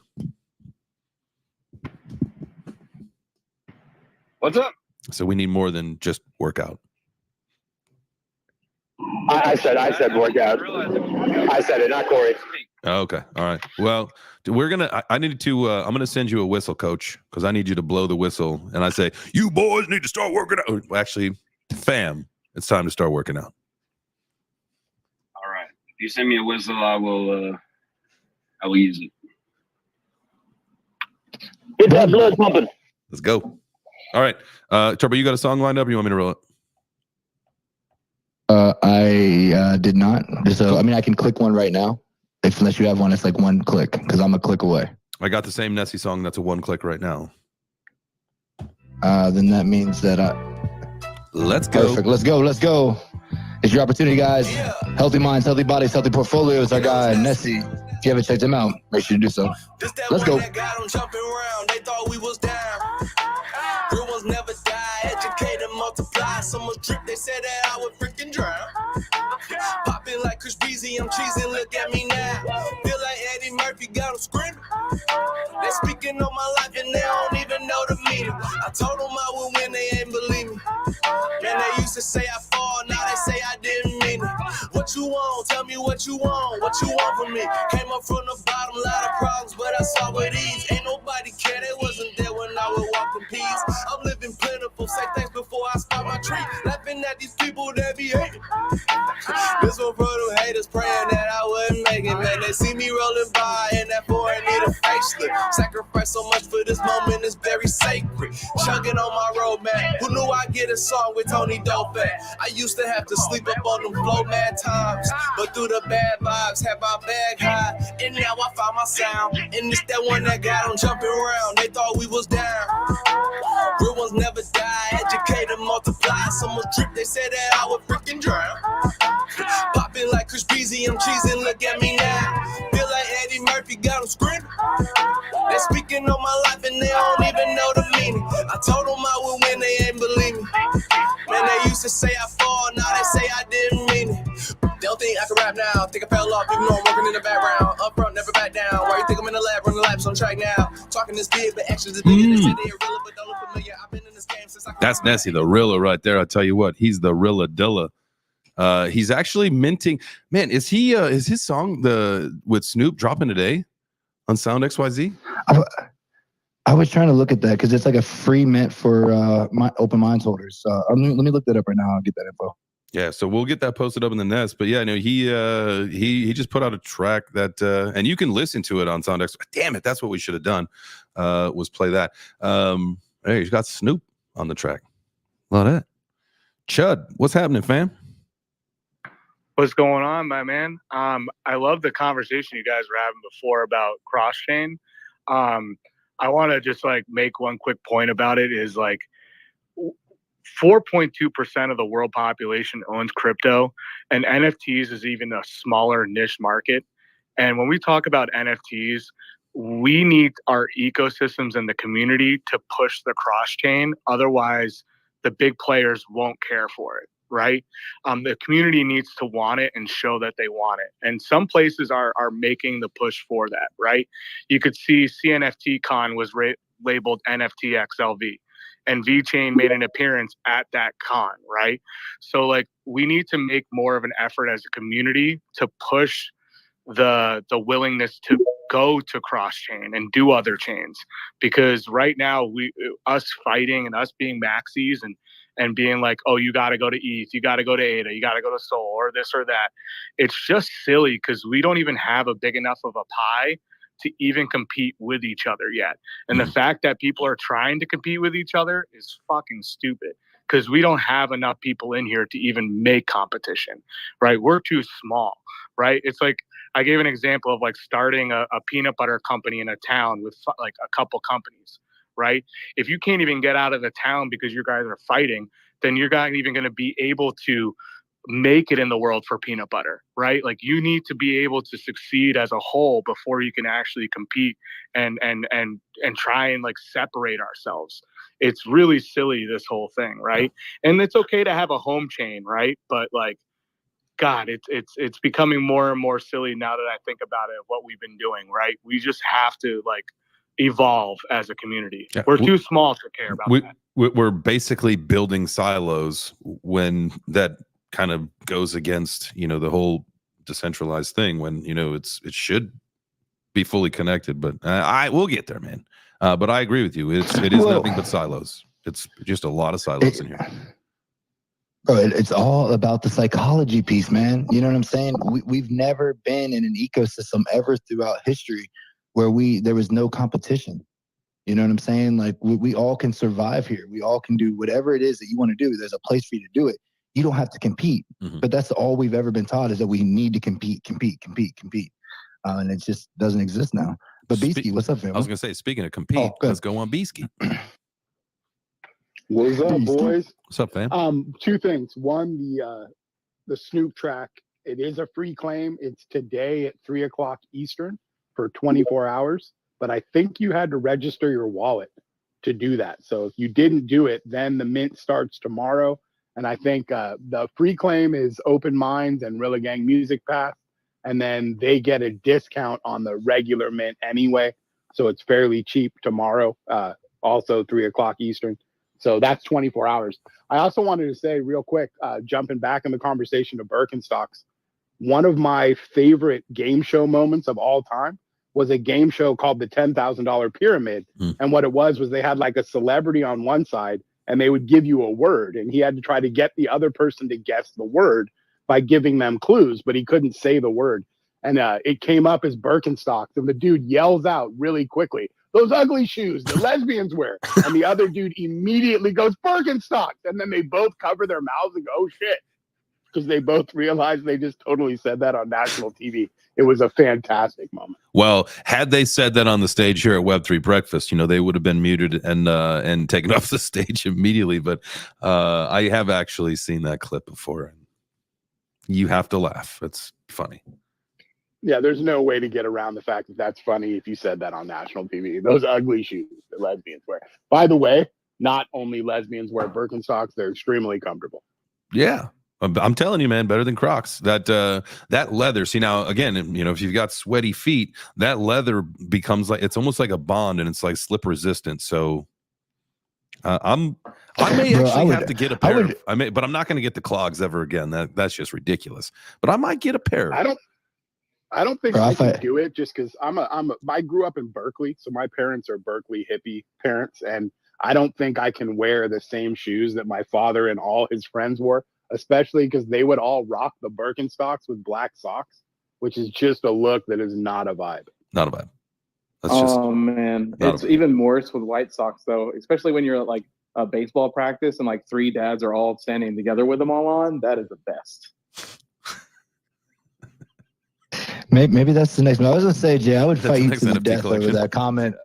What's up?
So we need more than just workout.
I said workout. I said it, not Corey.
Okay. All right. Well, I'm going to send you a whistle, coach, because I need you to blow the whistle. And I say, you boys need to start working out. Well, actually, fam, it's time to start working out.
All right. If you send me a whistle, I will use it.
Get that blood pumping.
Let's go. All right. Turbo, you got a song lined up or you want me to roll it?
I did not. So, I mean, I can click one right now. Unless you have one, it's like one click because I'm a click away.
I got the same Nessie song. That's a one click right now.
Then that means that
let's go.
Perfect. Let's go. Let's go. It's your opportunity, guys. Healthy minds, healthy bodies, healthy portfolios. Our guy, Nessie. If you haven't checked him out, make sure you do so. Let's go.
They thought we was down. Real ones never die. Educate and multiply. Someone drip, they said that I would freaking drown. Popping like Chris Breezy, I'm cheesing. Look at me now. Feel like Eddie Murphy got them screaming. They speaking on my life and they don't even know the meaning. I told them I would win, they ain't believe me. Man, they used to say I fall, now they say I didn't mean it. What you want? Tell me what you want. What you want from me? Came up from the bottom, lot of problems, but I saw with ease. Ain't nobody care, they wasn't there when I would walk in peace. I'm living plentiful, say thanks before I start my tree. Laughing at these people that be hating. This one for them haters praying that I wouldn't make it. Man, they see me rolling by and that boy need a facelift. Sacrifice so much for this moment is very sacred. Chugging on my road, man. Who knew I'd get a song with Tony Dope? I used to have to sleep up on them flow mad times, but through the bad vibes, had my bag high, and now I found my sound. And it's that one that got them jumping around. They thought we was down. Real ones never die. Educate and multiply. Someone drip, they said that I would freaking drown. Popping like Chris Breezy, I'm cheesing. Look at me now. Feel like Eddie Murphy got them screaming. They speaking on my life and they don't even know the meaning. I told them I would win, they ain't believe me. Man, they used to say I fall, now they say I didn't mean it. They don't think I can rap now. Think I fell off, even though I'm working in the background. Up front, never back down. Why you think I'm in the lab, running laps on track now? Talking this big, but actions is bigger. They say they irrelevant, but don't look familiar. I've been in this game since I.
That's Nessie, the Rilla right there. I tell you what, he's the Rilla Dilla. He's actually minting. Man, is he? Is his song with Snoop dropping today on Sound XYZ?
I was trying to look at that because it's like a free mint for my open minds holders. Let me look that up right now. I'll get that info.
Yeah, so we'll get that posted up in the nest. But yeah, no, he just put out a track that and you can listen to it on Sound X. Damn it, that's what we should have done. Was play that. Hey, he's got Snoop on the track. Love that. Chud, what's happening, fam?
What's going on, my man? I love the conversation you guys were having before about cross-chain. I want to just like make one quick point about it is like 4.2% of the world population owns crypto, and NFTs is even a smaller niche market. And when we talk about NFTs, we need our ecosystems and the community to push the cross-chain. Otherwise, the big players won't care for it. Right? The community needs to want it and show that they want it. And some places are making the push for that, right? You could see CNFT Con was labeled NFT XLV, and VeChain made an appearance at that con, right? So like we need to make more of an effort as a community to push the willingness to go to cross-chain and do other chains, because right now us fighting and us being maxis and being like, oh, you got to go to ETH, you got to go to ADA, you got to go to Sol or this or that. It's just silly because we don't even have a big enough of a pie to even compete with each other yet. And the fact that people are trying to compete with each other is fucking stupid because we don't have enough people in here to even make competition, right? We're too small, right? It's like, I gave an example of like starting a peanut butter company in a town with like a couple companies. Right? If you can't even get out of the town because you guys are fighting, then you're not even going to be able to make it in the world for peanut butter, right? Like you need to be able to succeed as a whole before you can actually compete and try and like separate ourselves. It's really silly, this whole thing, right? And it's okay to have a home chain, right? But like, God, it's becoming more and more silly now that I think about it, what we've been doing, right? We just have to like evolve as a community. Yeah. We're too small to care about that.
We're basically building silos when that kind of goes against, the whole decentralized thing when, it should be fully connected, but we'll get there, man. But I agree with you. It is nothing but silos. It's just a lot of silos in here.
Bro, it's all about the psychology piece, man. You know what I'm saying? We've never been in an ecosystem ever throughout history where there was no competition. You know what I'm saying? Like we all can survive here. We all can do whatever it is that you want to do. There's a place for you to do it. You don't have to compete. But that's all we've ever been taught is that we need to compete. And it just doesn't exist now. But Beasky, what's up, fam?
I was going to say, speaking of compete, let's go on Beasky.
What's up, boys?
What's up, fam?
2 things. One, the Snoop track. It is a free claim. It's today at 3:00 Eastern for 24 hours. But I think you had to register your wallet to do that. So if you didn't do it, then the mint starts tomorrow. And I think the free claim is Open Minds and Rilla Gang Music Pass. And then they get a discount on the regular mint anyway. So it's fairly cheap tomorrow, also 3:00 Eastern. So that's 24 hours. I also wanted to say real quick, jumping back in the conversation to Birkenstocks, one of my favorite game show moments of all time was a game show called the $10,000 Pyramid. And what it was they had like a celebrity on one side and they would give you a word and he had to try to get the other person to guess the word by giving them clues, but he couldn't say the word. And it came up as Birkenstocks and the dude yells out really quickly, "Those ugly shoes the lesbians wear." And the other dude immediately goes, "Birkenstocks." And then they both cover their mouths and go, "Oh shit." Because they both realized they just totally said that on national TV. It was a fantastic moment.
Well, had they said that on the stage here at Web3 Breakfast, they would have been muted and taken off the stage immediately. But I have actually seen that clip before. You have to laugh. It's funny.
Yeah, there's no way to get around the fact that that's funny if you said that on national TV. Those ugly shoes that lesbians wear. By the way, not only lesbians wear Birkenstocks, they're extremely comfortable.
Yeah. I'm telling you, man, better than Crocs. That leather. See, now again, if you've got sweaty feet, that leather becomes it's almost like a bond, and it's like slip resistant. So, I may actually have to get a pair. But I'm not going to get the clogs ever again. That's just ridiculous. But I might get a pair.
I don't think I can do it just because I grew up in Berkeley, so my parents are Berkeley hippie parents, and I don't think I can wear the same shoes that my father and all his friends wore. Especially because they would all rock the Birkenstocks with black socks, which is just a look that is not a vibe.
Not a vibe.
Man, it's even worse with white socks though, especially when you're at like a baseball practice and like 3 dads are all standing together with them all on. That is the best.
Maybe that's the next one. I was gonna say, Jay, I would fight you to the death over that comment.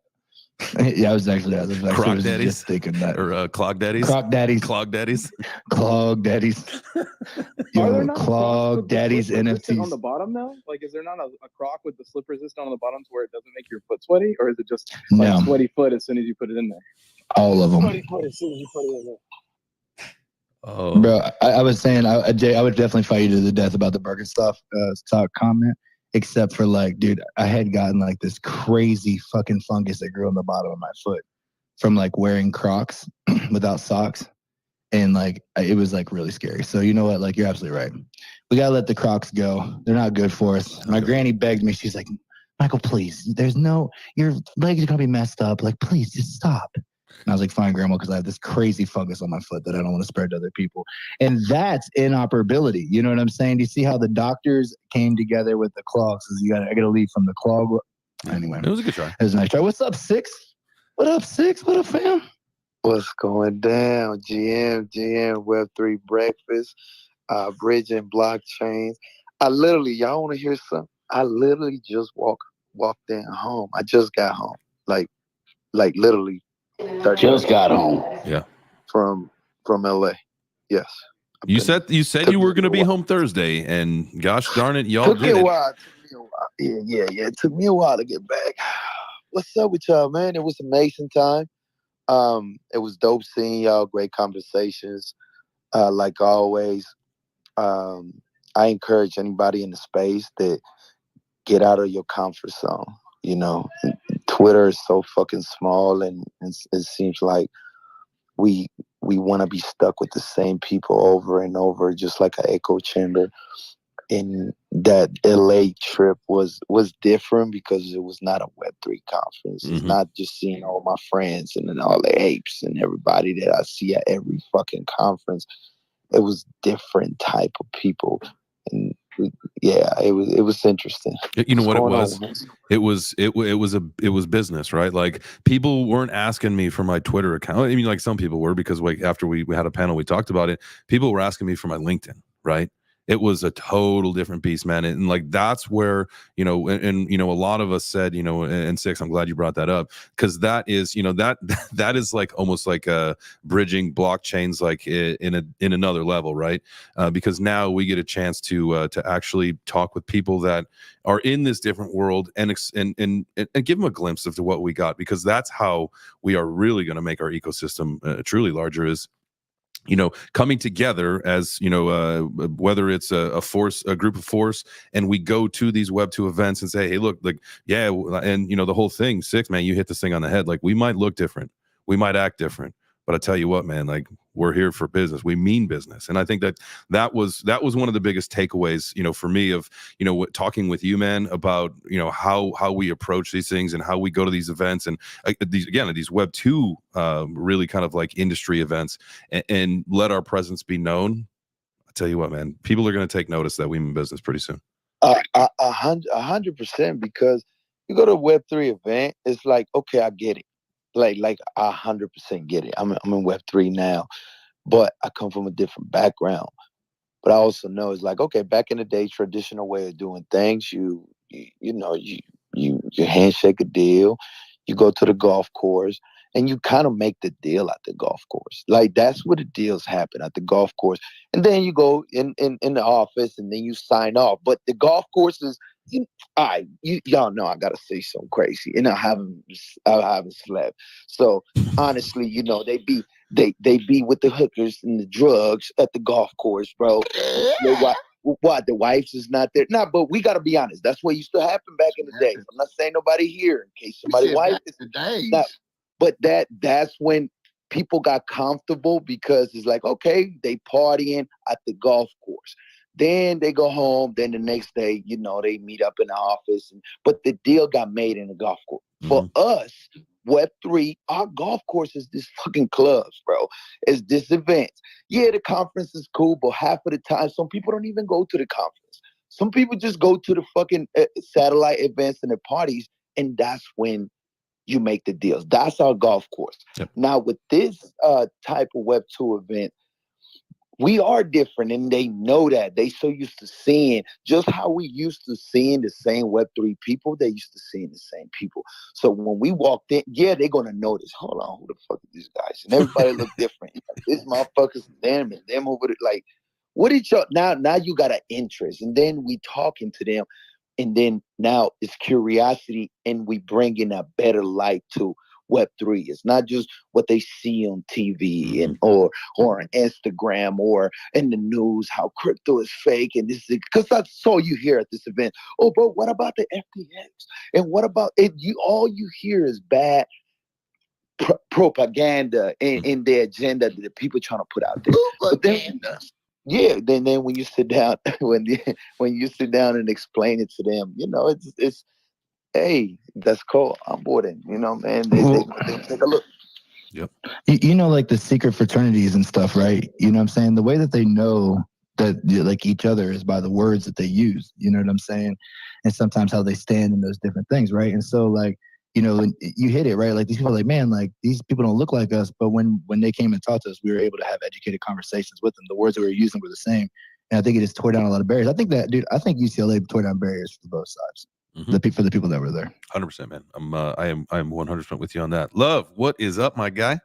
Yeah, I was actually
Croc daddies
just thinking that.
Or clog daddies.
Croc daddies.
Clog daddies.
Clog daddies. Clog daddies NFTs
on the bottom though. Like, is there not a croc with the slip resistant on the bottom to where it doesn't make your foot sweaty, or is it just like sweaty foot as soon as you put it in there?
All of them.
Sweaty foot as soon as you put it in there.
Oh,
bro, I was saying, Jay, I would definitely fight you to the death about the Birkenstock comment. Except for dude, I had gotten this crazy fucking fungus that grew on the bottom of my foot from wearing Crocs without socks. And it was really scary. So you know what? You're absolutely right. We gotta let the Crocs go. They're not good for us. My granny begged me. She's like, "Michael, please, your legs are gonna be messed up. Please just stop." And I was like, "Fine, Grandma, because I have this crazy fungus on my foot that I don't want to spread to other people." And that's interoperability. You know what I'm saying? Do you see how the doctors came together with the clogs? I got to leave from the clog. Anyway,
it was a good try.
It was a nice try. What's up, Six? What up, Six? What up, fam?
What's going down? GM, Web3 Breakfast, bridging blockchains. Y'all want to hear something? I literally just walked in home. I just got home. Literally.
Just got home.
Yeah.
From LA. Yes.
You said you were going to be home Thursday, and gosh darn it, y'all
took
did
me a while. Yeah. It took me a while to get back. What's up with y'all, man? It was an amazing time. It was dope seeing y'all. Great conversations. Like always. I encourage anybody in the space that get out of your comfort zone. Twitter is so fucking small, and it seems like we want to be stuck with the same people over and over, just like an echo chamber. And that LA trip was different because it was not a Web3 conference. It's not just seeing all my friends and then all the apes and everybody that I see at every fucking conference. It was different type of people, and yeah, it was interesting.
You know what it was?
On?
It was business, right? Like people weren't asking me for my Twitter account. I mean, like some people were because like after we had a panel, we talked about it. People were asking me for my LinkedIn, right? It was a total different beast, man. And like that's where, and you know, a lot of us said, and Six, I'm glad you brought that up, because that is, that is like almost like bridging blockchains like in another level, right? Because now we get a chance to actually talk with people that are in this different world and give them a glimpse of what we got, because that's how we are really going to make our ecosystem truly larger, is coming together as whether it's a group of force, and we go to these Web2 events and say, hey, look, like, yeah, and the whole thing, Six, man, you hit this thing on the head. Like, we might look different, we might act different, but I tell you what, man, like, we're here for business. We mean business. And I think that was one of the biggest takeaways, for me, of, talking with you, man, about, how we approach these things and how we go to these events, and these Web2 really kind of like industry events, and let our presence be known. I tell you what, man, people are going to take notice that we mean business pretty soon.
100%, because you go to a Web3 event, it's like, okay, I get it. Like 100% get it. I'm in Web3 now, but I come from a different background. But I also know it's like, okay, back in the day, traditional way of doing things, you handshake a deal, you go to the golf course, and you kind of make the deal at the golf course. Like, that's where the deals happen, at the golf course. And then you go in the office, and then you sign off. But the golf course is, y'all know I gotta say something crazy, and I haven't slept. So honestly, they be with the hookers and the drugs at the golf course, bro. Why the wives is not there? Nah, but we gotta be honest. That's what used to happen back in the day. I'm not saying nobody here, in case somebody wife is not. But that's when people got comfortable, because it's like, okay, they partying at the golf course. Then they go home. Then the next day, they meet up in the office. But the deal got made in the golf course. Mm-hmm. For us, Web3, our golf course is this fucking clubs, bro. It's this event. Yeah, the conference is cool, but half of the time, some people don't even go to the conference. Some people just go to the fucking satellite events and the parties, and that's when you make the deals. That's our golf course. Yep. Now, with this type of Web2 event, we are different, and they know that. They so used to seeing just how we used to seeing the same Web3 people. They used to seeing the same people. So when we walked in, yeah, they're gonna notice. Hold on, who the fuck are these guys? And everybody look different. This motherfuckers, them and them over there. Like, what did y'all? Now you got an interest, and then we talking to them, and then now it's curiosity, and we bring in a better light to Web3. It's not just what they see on TV and or on Instagram or in the news, how crypto is fake, and this is because that's all you hear at this event. Oh, bro, what about the FTX? And what about it? All you hear is bad propaganda in their agenda that the people trying to put out there. Propaganda. Then when you sit down, when you sit down and explain it to them, it's hey, that's cool. I'm boarding. Man, they take a look.
Yep.
Like the secret fraternities and stuff, right? You know what I'm saying? The way that they know that like each other is by the words that they use. You know what I'm saying? And sometimes how they stand in those different things, right? And so like, you hit it, right? Like these people are like, man, like these people don't look like us. But when they came and talked to us, we were able to have educated conversations with them. The words that we were using were the same. And I think it just tore down a lot of barriers. I think UCLA tore down barriers for both sides. Mm-hmm. For the people that were there.
100%, man. I am 100% with you on that. Love, what is up, my guy?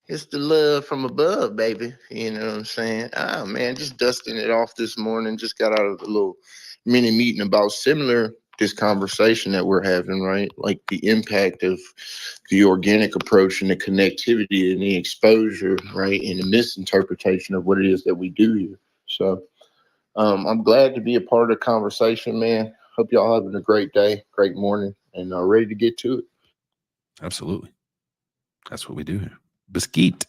It's the love from above, baby. You know what I'm saying? Man, just dusting it off this morning. Just got out of a little mini meeting about this conversation that we're having, right? Like the impact of the organic approach and the connectivity and the exposure, right? And the misinterpretation of what it is that we do here. So I'm glad to be a part of the conversation, man. Hope y'all having a great day, great morning, and ready to get to it.
Absolutely. That's what we do here. Biscuit.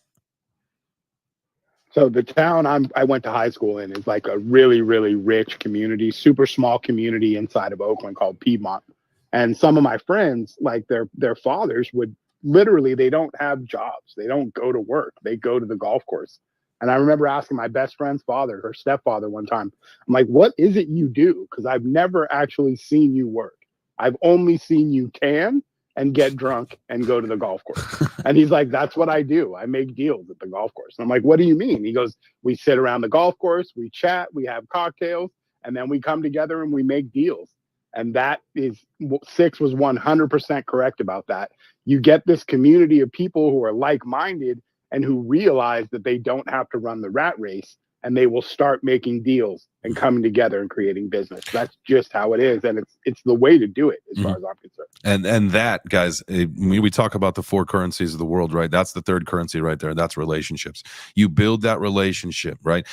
So the town I went to high school in is like a really, really rich community, super small community inside of Oakland called Piedmont. And some of my friends, like their fathers would literally, they don't have jobs. They don't go to work. They go to the golf course. And I remember asking my best friend's father, her stepfather, one time, I'm like, what is it you do? Because I've never actually seen you work. I've only seen you tan and get drunk and go to the golf course. And he's like, that's what I do. I make deals at the golf course. And I'm like, what do you mean? He goes, we sit around the golf course, we chat, we have cocktails, and then we come together and we make deals. And that is, Six was 100% correct about that. You get this community of people who are like-minded and who realize that they don't have to run the rat race, and they will start making deals and coming together and creating business. That's just how it is, and it's the way to do it, as far as I'm concerned.
And that, guys, we talk about the 4 currencies of the world, right? That's the third currency right there. That's relationships. You build that relationship, right?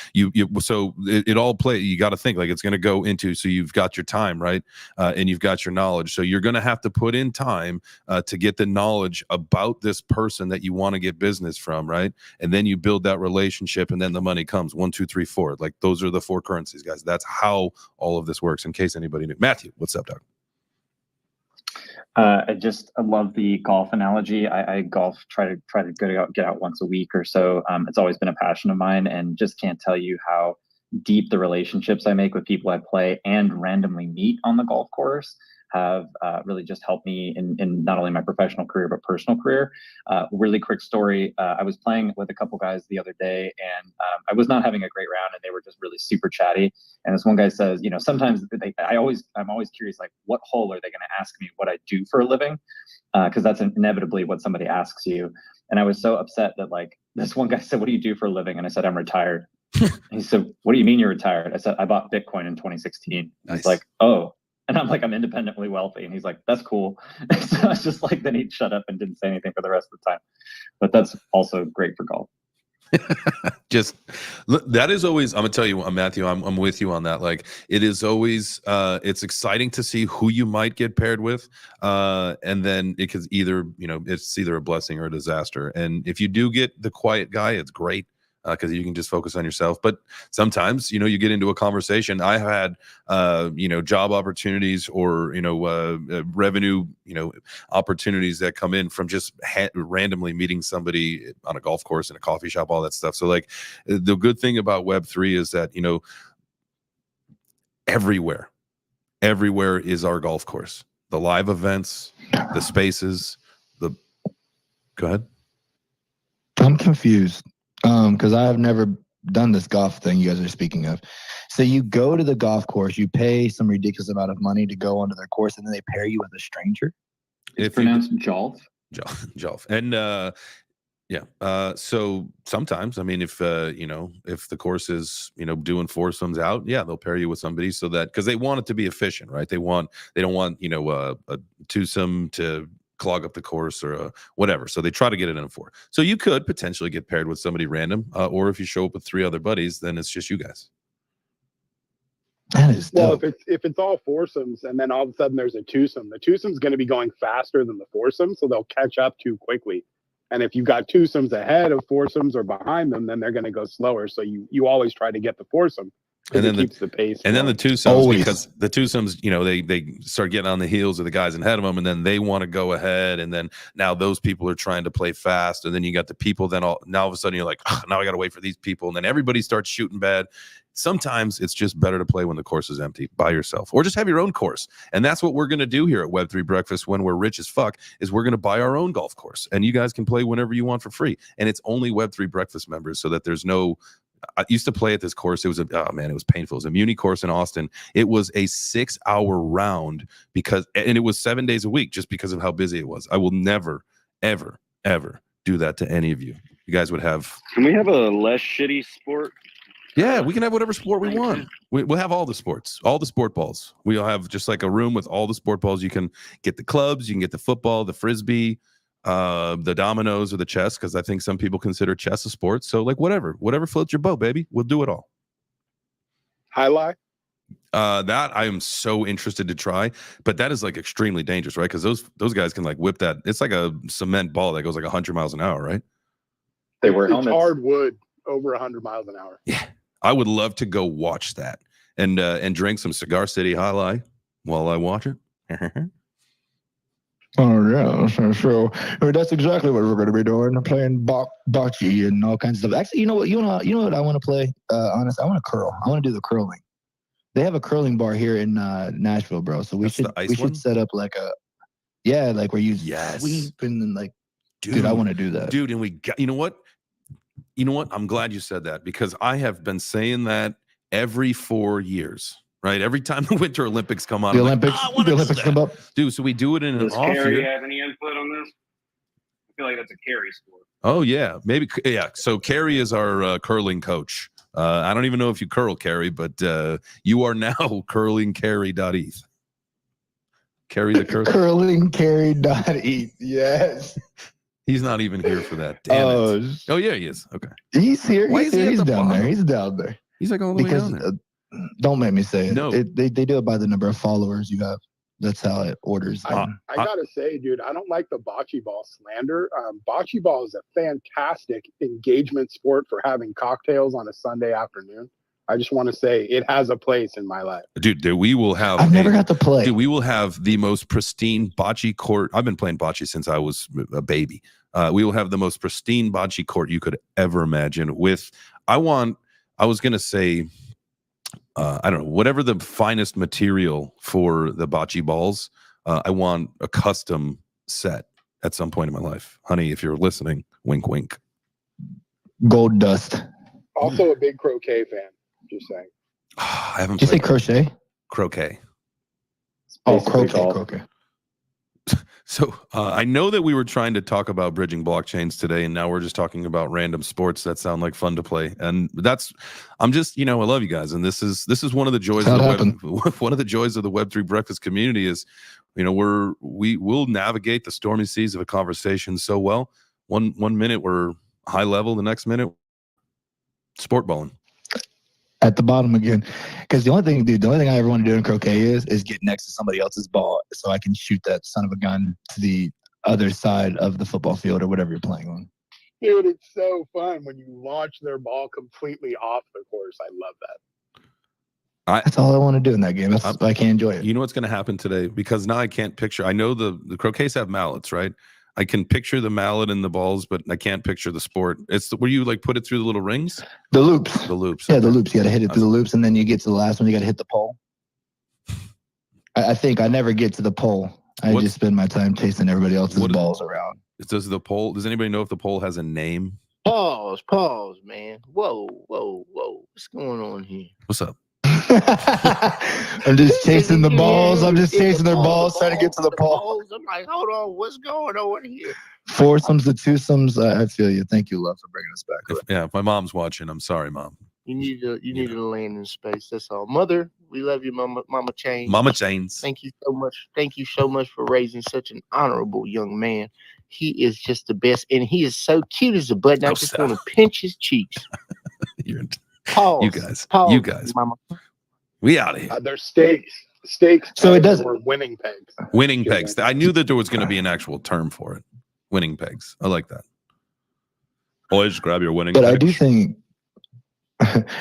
So it all play. You got to think like it's going to go into. So you've got your time, right? And you've got your knowledge. So you're going to have to put in time to get the knowledge about this person that you want to get business from, right? And then you build that relationship, and then the money comes. 1, 2, 3, 4. Like those are the 4 currencies, guys. That's how all of this works. In case anybody knew. Matthew, what's up, dog?
I love the golf analogy. I golf, try to get out once a week or so. It's always been a passion of mine, and just can't tell you how deep the relationships I make with people I play and randomly meet on the golf course have really just helped me in not only my professional career, but personal career. Really quick story. I was playing with a couple guys the other day, and I was not having a great round, and they were just really super chatty. And this one guy says, sometimes I'm always curious, like, what hole are they going to ask me what I do for a living? Because that's inevitably what somebody asks you. And I was so upset that, like, this one guy said, what do you do for a living? And I said, I'm retired. He said, what do you mean you're retired? I said, I bought Bitcoin in 2016.
Nice.
He's like, oh. And I'm like, I'm independently wealthy. And he's like, that's cool. So I was just like, then he shut up and didn't say anything for the rest of the time. But that's also great for golf.
Just look, that is always, I'm gonna tell you, Matthew, I'm with you on that. Like, it is always it's exciting to see who you might get paired with, and then it could either, it's either a blessing or a disaster. And if you do get the quiet guy, it's great, because you can just focus on yourself. But sometimes, you get into a conversation. I had, job opportunities or, revenue, opportunities that come in from just randomly meeting somebody on a golf course, in a coffee shop, all that stuff. So, like, the good thing about Web3 is that, everywhere is our golf course. The live events, the spaces, go ahead.
I'm confused. Because I have never done this golf thing you guys are speaking of. So you go to the golf course, you pay some ridiculous amount of money to go onto their course, and then they pair you with a stranger?
It's pronounced Jolf.
Jolf. And so sometimes, I mean, if if the course is, doing foursomes out, they'll pair you with somebody, so that, because they want it to be efficient, right? They don't want, a twosome to clog up the course or whatever. So they try to get it in 4. So you could potentially get paired with somebody random, or if you show up with 3 other buddies, then it's just you guys.
That is dope.
Well, if it's all foursomes and then all of a sudden there's a twosome, the twosome's going to be going faster than the foursome, so they'll catch up too quickly. And if you've got twosomes ahead of foursomes or behind them, then they're going to go slower. So you always try to get the foursome.
And then
keeps the pace.
And then the twosomes, because the twosomes, they start getting on the heels of the guys ahead of them, and then they want to go ahead, and then now those people are trying to play fast, and then you got the people. Then now all of a sudden you're like, now I got to wait for these people, and then everybody starts shooting bad. Sometimes it's just better to play when the course is empty by yourself, or just have your own course. And that's what we're going to do here at Web3 Breakfast when we're rich as fuck, is we're going to buy our own golf course, and you guys can play whenever you want for free. And it's only Web3 Breakfast members, so that there's no. I used to play at this course. It was it was painful. It was a Muni course in Austin. It was a 6-hour round and it was 7 days a week, just because of how busy it was. I will never, ever, ever do that to any of you. You guys would have.
Can we have a less shitty sport?
Yeah, we can have whatever sport we want. We'll have all the sports, all the sport balls. We'll have just like a room with all the sport balls. You can get the clubs, you can get the football, the frisbee, the dominoes, or the chess, because I think some people consider chess a sport. So, like, whatever floats your boat, baby. We'll do it all.
Highlight.
That I am so interested to try, but that is like extremely dangerous, right? Because those guys can like whip that. It's like a cement ball that goes like 100 miles an hour, right?
They wear helmets.
It's hard wood over 100 miles an hour.
Yeah, I would love to go watch that and drink some Cigar City High Life while I watch it.
Oh yeah, so I mean, that's exactly what we're going to be doing. I'm playing bocce and all kinds of stuff. Actually, you know what I want to play. Honest, I want to curl. I want to do the curling. They have a curling bar here in Nashville, bro. So we should set up like like where you sweep and then like, dude, I want to do that,
dude. And we got, you know what? I'm glad you said that because I have been saying that every 4 years. Right, every time the Winter Olympics come on,
the Olympics come up,
dude. So we do it in an off year.
Does Carrie have any input on this? I feel like that's a Carrie sport.
Oh yeah, maybe So Carrie is our curling coach. I don't even know if you curl, Carrie, but you are now curling Carrie.eth. Carrie the
curling Carrie.eth. Yes.
He's not even here for that. Damn it. Oh yeah, he is. Okay.
He's here. He's down there. He's down there.
He's like all the way down there.
Don't make me say it.
No.
They do it by the number of followers you have. That's how it orders.
I gotta say, dude, I don't like the bocce ball slander. Bocce ball is a fantastic engagement sport for having cocktails on a Sunday afternoon. I just want to say it has a place in my life.
Dude, we will have.
I've never got to play.
Dude, we will have the most pristine bocce court. I've been playing bocce since I was a baby. We will have the most pristine bocce court you could ever imagine. I was gonna say. I don't know, whatever the finest material for the bocce balls, I want a custom set at some point in my life. Honey, if you're listening, wink, wink.
Gold dust.
Also a big croquet fan, just saying.
I haven't.
Did you say crochet?
Croquet.
Oh, croquet.
So I know that we were trying to talk about bridging blockchains today, and now we're just talking about random sports that sound like fun to play. And I'm just, I love you guys, and this is one of the joys of one of the joys of the Web3 breakfast community is, we will navigate the stormy seas of a conversation so well. One minute we're high level, the next minute sport balling.
At the bottom again, because the only thing I ever want to do in croquet is get next to somebody else's ball so I can shoot that son of a gun to the other side of the football field or whatever you're playing on.
Dude, it's so fun when you launch their ball completely off the course. I love that.
That's all I want to do in that game. I can't enjoy it.
You know what's going to happen today? Because now I can't picture. I know the croquets have mallets, right? I can picture the mallet and the balls, but I can't picture the sport. It's where you like put it through the little rings?
The loops.
The loops.
Yeah, the loops. You got to hit it through the loops, and then you get to the last one. You got to hit the pole. I think I never get to the pole. I just spend my time chasing everybody else's balls around.
Does anybody know if the pole has a name?
Pause, man. Whoa. What's going on here?
What's up?
I'm just chasing the balls. I'm just chasing their balls, trying to get to the pole.
I'm like, hold on, what's going on here?
Foursomes to twosomes. I feel you. Thank you, love, for bringing us back.
If my mom's watching, I'm sorry, Mom.
You need to land in space. That's all. Mother, we love you, Mama Chains.
Mama Chains.
Thank you so much. Thank you so much for raising such an honorable young man. He is just the best, and he is so cute as a button. I just want to pinch his cheeks. Pause.
You guys.
Mama.
We out of here.
They're stakes.
So it doesn't.
We're winning pegs.
Winning pegs. I knew that there was going to be an actual term for it. Winning pegs. I like that. Boys, grab your winning.
But
pegs.
I do think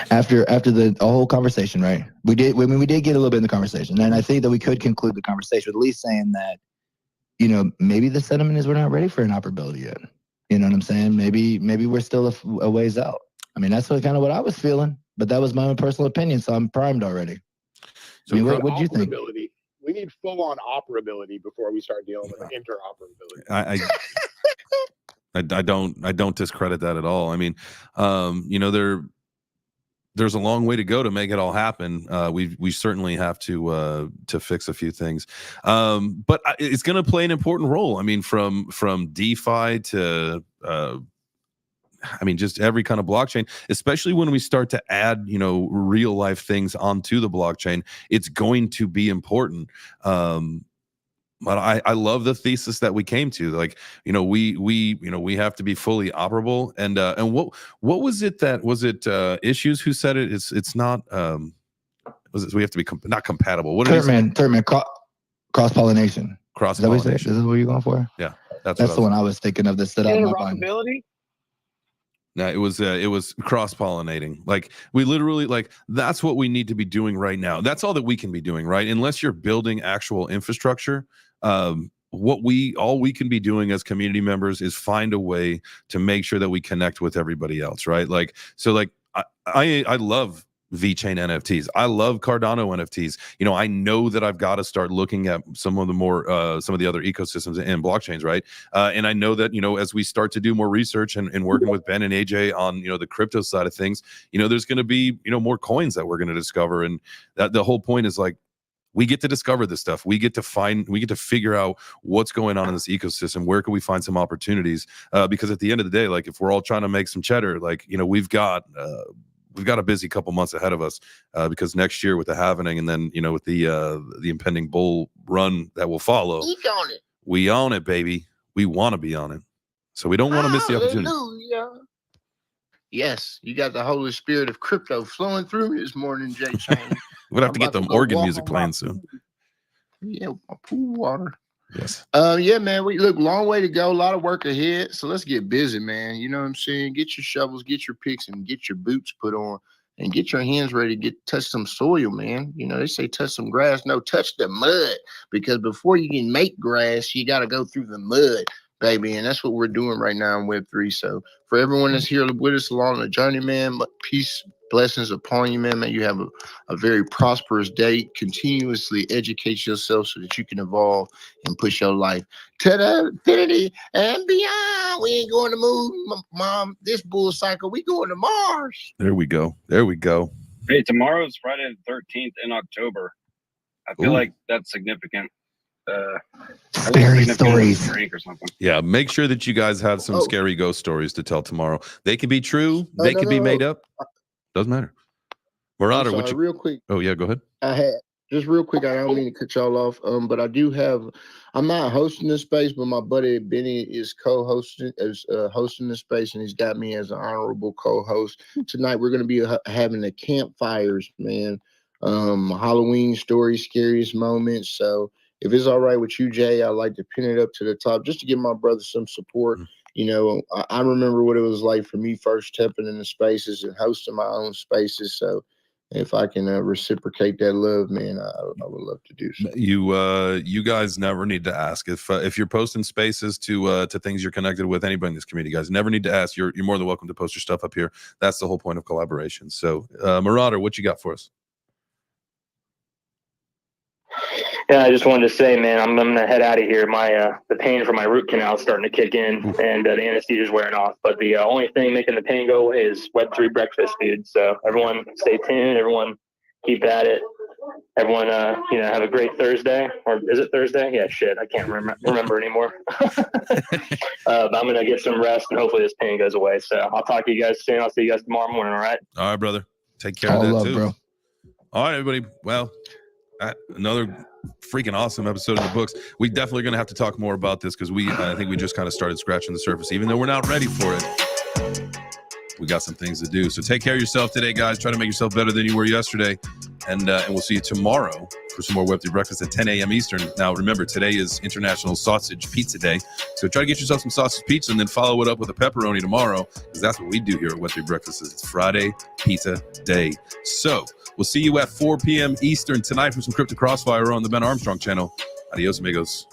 after the whole conversation, right? We did get a little bit in the conversation, and I think that we could conclude the conversation with at least saying that, maybe the sentiment is we're not ready for interoperability yet. You know what I'm saying? Maybe we're still a ways out. I mean, that's kind of what I was feeling. But that was my own personal opinion, so I'm primed already. So what do you think?
We need full-on operability before we start dealing with interoperability.
I don't discredit that at all. I mean, there's a long way to go to make it all happen. We certainly have to fix a few things, but it's going to play an important role. I mean, from DeFi to just every kind of blockchain, especially when we start to add, real life things onto the blockchain, it's going to be important. But I love the thesis that we came to. Like, we have to be fully operable. And what was it Issues who said it? It's not. We have to be not compatible. What
Turman, cross pollination.
Cross
pollination. Is that what you're going for?
Yeah,
that's the one I was thinking of. That stood out in my mind.
No, it was cross-pollinating. Like, we literally, that's what we need to be doing right now. That's all that we can be doing, right? Unless you're building actual infrastructure, all we can be doing as community members is find a way to make sure that we connect with everybody else, right? Like, so like I love VeChain NFTs. I love Cardano NFTs. You know, I know that I've got to start looking at some of the more some of the other ecosystems and blockchains, right? And I know that, you know, as we start to do more research and working with Ben and AJ on, you know, the crypto side of things, you know, there's going to be, you know, more coins that we're going to discover. And that the whole point is like, we get to discover this stuff. We get to figure out what's going on in this ecosystem. Where can we find some opportunities? Because at the end of the day, like if we're all trying to make some cheddar, like, you know, we've got a busy couple months ahead of us because next year with the halvening and then, you know, with the impending bull run that will follow, we own it, baby. We want to be on it. So we don't want to miss the opportunity.
Hallelujah. Yes, you got the Holy Spirit of crypto flowing through me this morning, Jay Chain.
We'll have to get them organ music playing soon.
Yeah, my pool water.
Yes.
Yeah, man. We look, long way to go, a lot of work ahead. So let's get busy, man. You know what I'm saying? Get your shovels, get your picks, and get your boots put on, and get your hands ready to touch some soil, man. You know, they say touch some grass. No, touch the mud, because before you can make grass, you got to go through the mud, baby. And that's what we're doing right now in Web3. So for everyone that's here with us along the journey, man, peace, blessings upon you, man. May you have a very prosperous day. Continuously educate yourself so that you can evolve and push your life to the infinity and beyond. We ain't going to move, Mom. This bull cycle, we going to Mars.
There we go. There we go.
Hey, tomorrow's Friday the 13th in October. I feel like that's significant.
Scary stories.
Drink or something.
Yeah, make sure that you guys have some scary ghost stories to tell tomorrow. They can be true. They can be made up. Doesn't matter. Marauder,
real quick.
Oh yeah, go ahead.
I had just real quick. I don't mean to cut y'all off. But I do have. I'm not hosting this space, but my buddy Benny is co-hosting, hosting this space, and he's got me as an honorable co-host. Tonight we're going to be having the campfires, man. Halloween stories, scariest moments. So if it's all right with you, Jay, I'd like to pin it up to the top just to give my brother some support. You know, I remember what it was like for me first stepping into spaces and hosting my own spaces. So if I can reciprocate that love, man, I would love to do so.
You guys never need to ask if you're posting spaces to things you're connected with. Anybody in this community, guys, never need to ask. You're more than welcome to post your stuff up here. That's the whole point of collaboration. So, Marauder, what you got for us?
Yeah, I just wanted to say, man, I'm gonna head out of here. My the pain from my root canal is starting to kick in, and the anesthesia is wearing off. But the only thing making the pain go away is Web3 breakfast, dude. So everyone, stay tuned. Everyone, keep at it. Everyone, you know, have a great Thursday. Or is it Thursday? Yeah, shit, I can't remember anymore. But I'm gonna get some rest, and hopefully this pain goes away. So I'll talk to you guys soon. I'll see you guys tomorrow morning. All right.
All right, brother. Take care of that too, bro. All right, everybody. Well, another freaking awesome episode of the books. We definitely going to have to talk more about this because I think we just kind of started scratching the surface. Even though we're not ready for it, we got some things to do. So take care of yourself today, guys. Try to make yourself better than you were yesterday. And we'll see you tomorrow for some more Web3 Breakfast at 10 a.m. Eastern. Now, remember, today is International Sausage Pizza Day. So try to get yourself some sausage pizza and then follow it up with a pepperoni tomorrow, because that's what we do here at Web3 Breakfast. It's Friday Pizza Day. So we'll see you at 4 p.m. Eastern tonight for some Crypto Crossfire on the Ben Armstrong channel. Adios, amigos.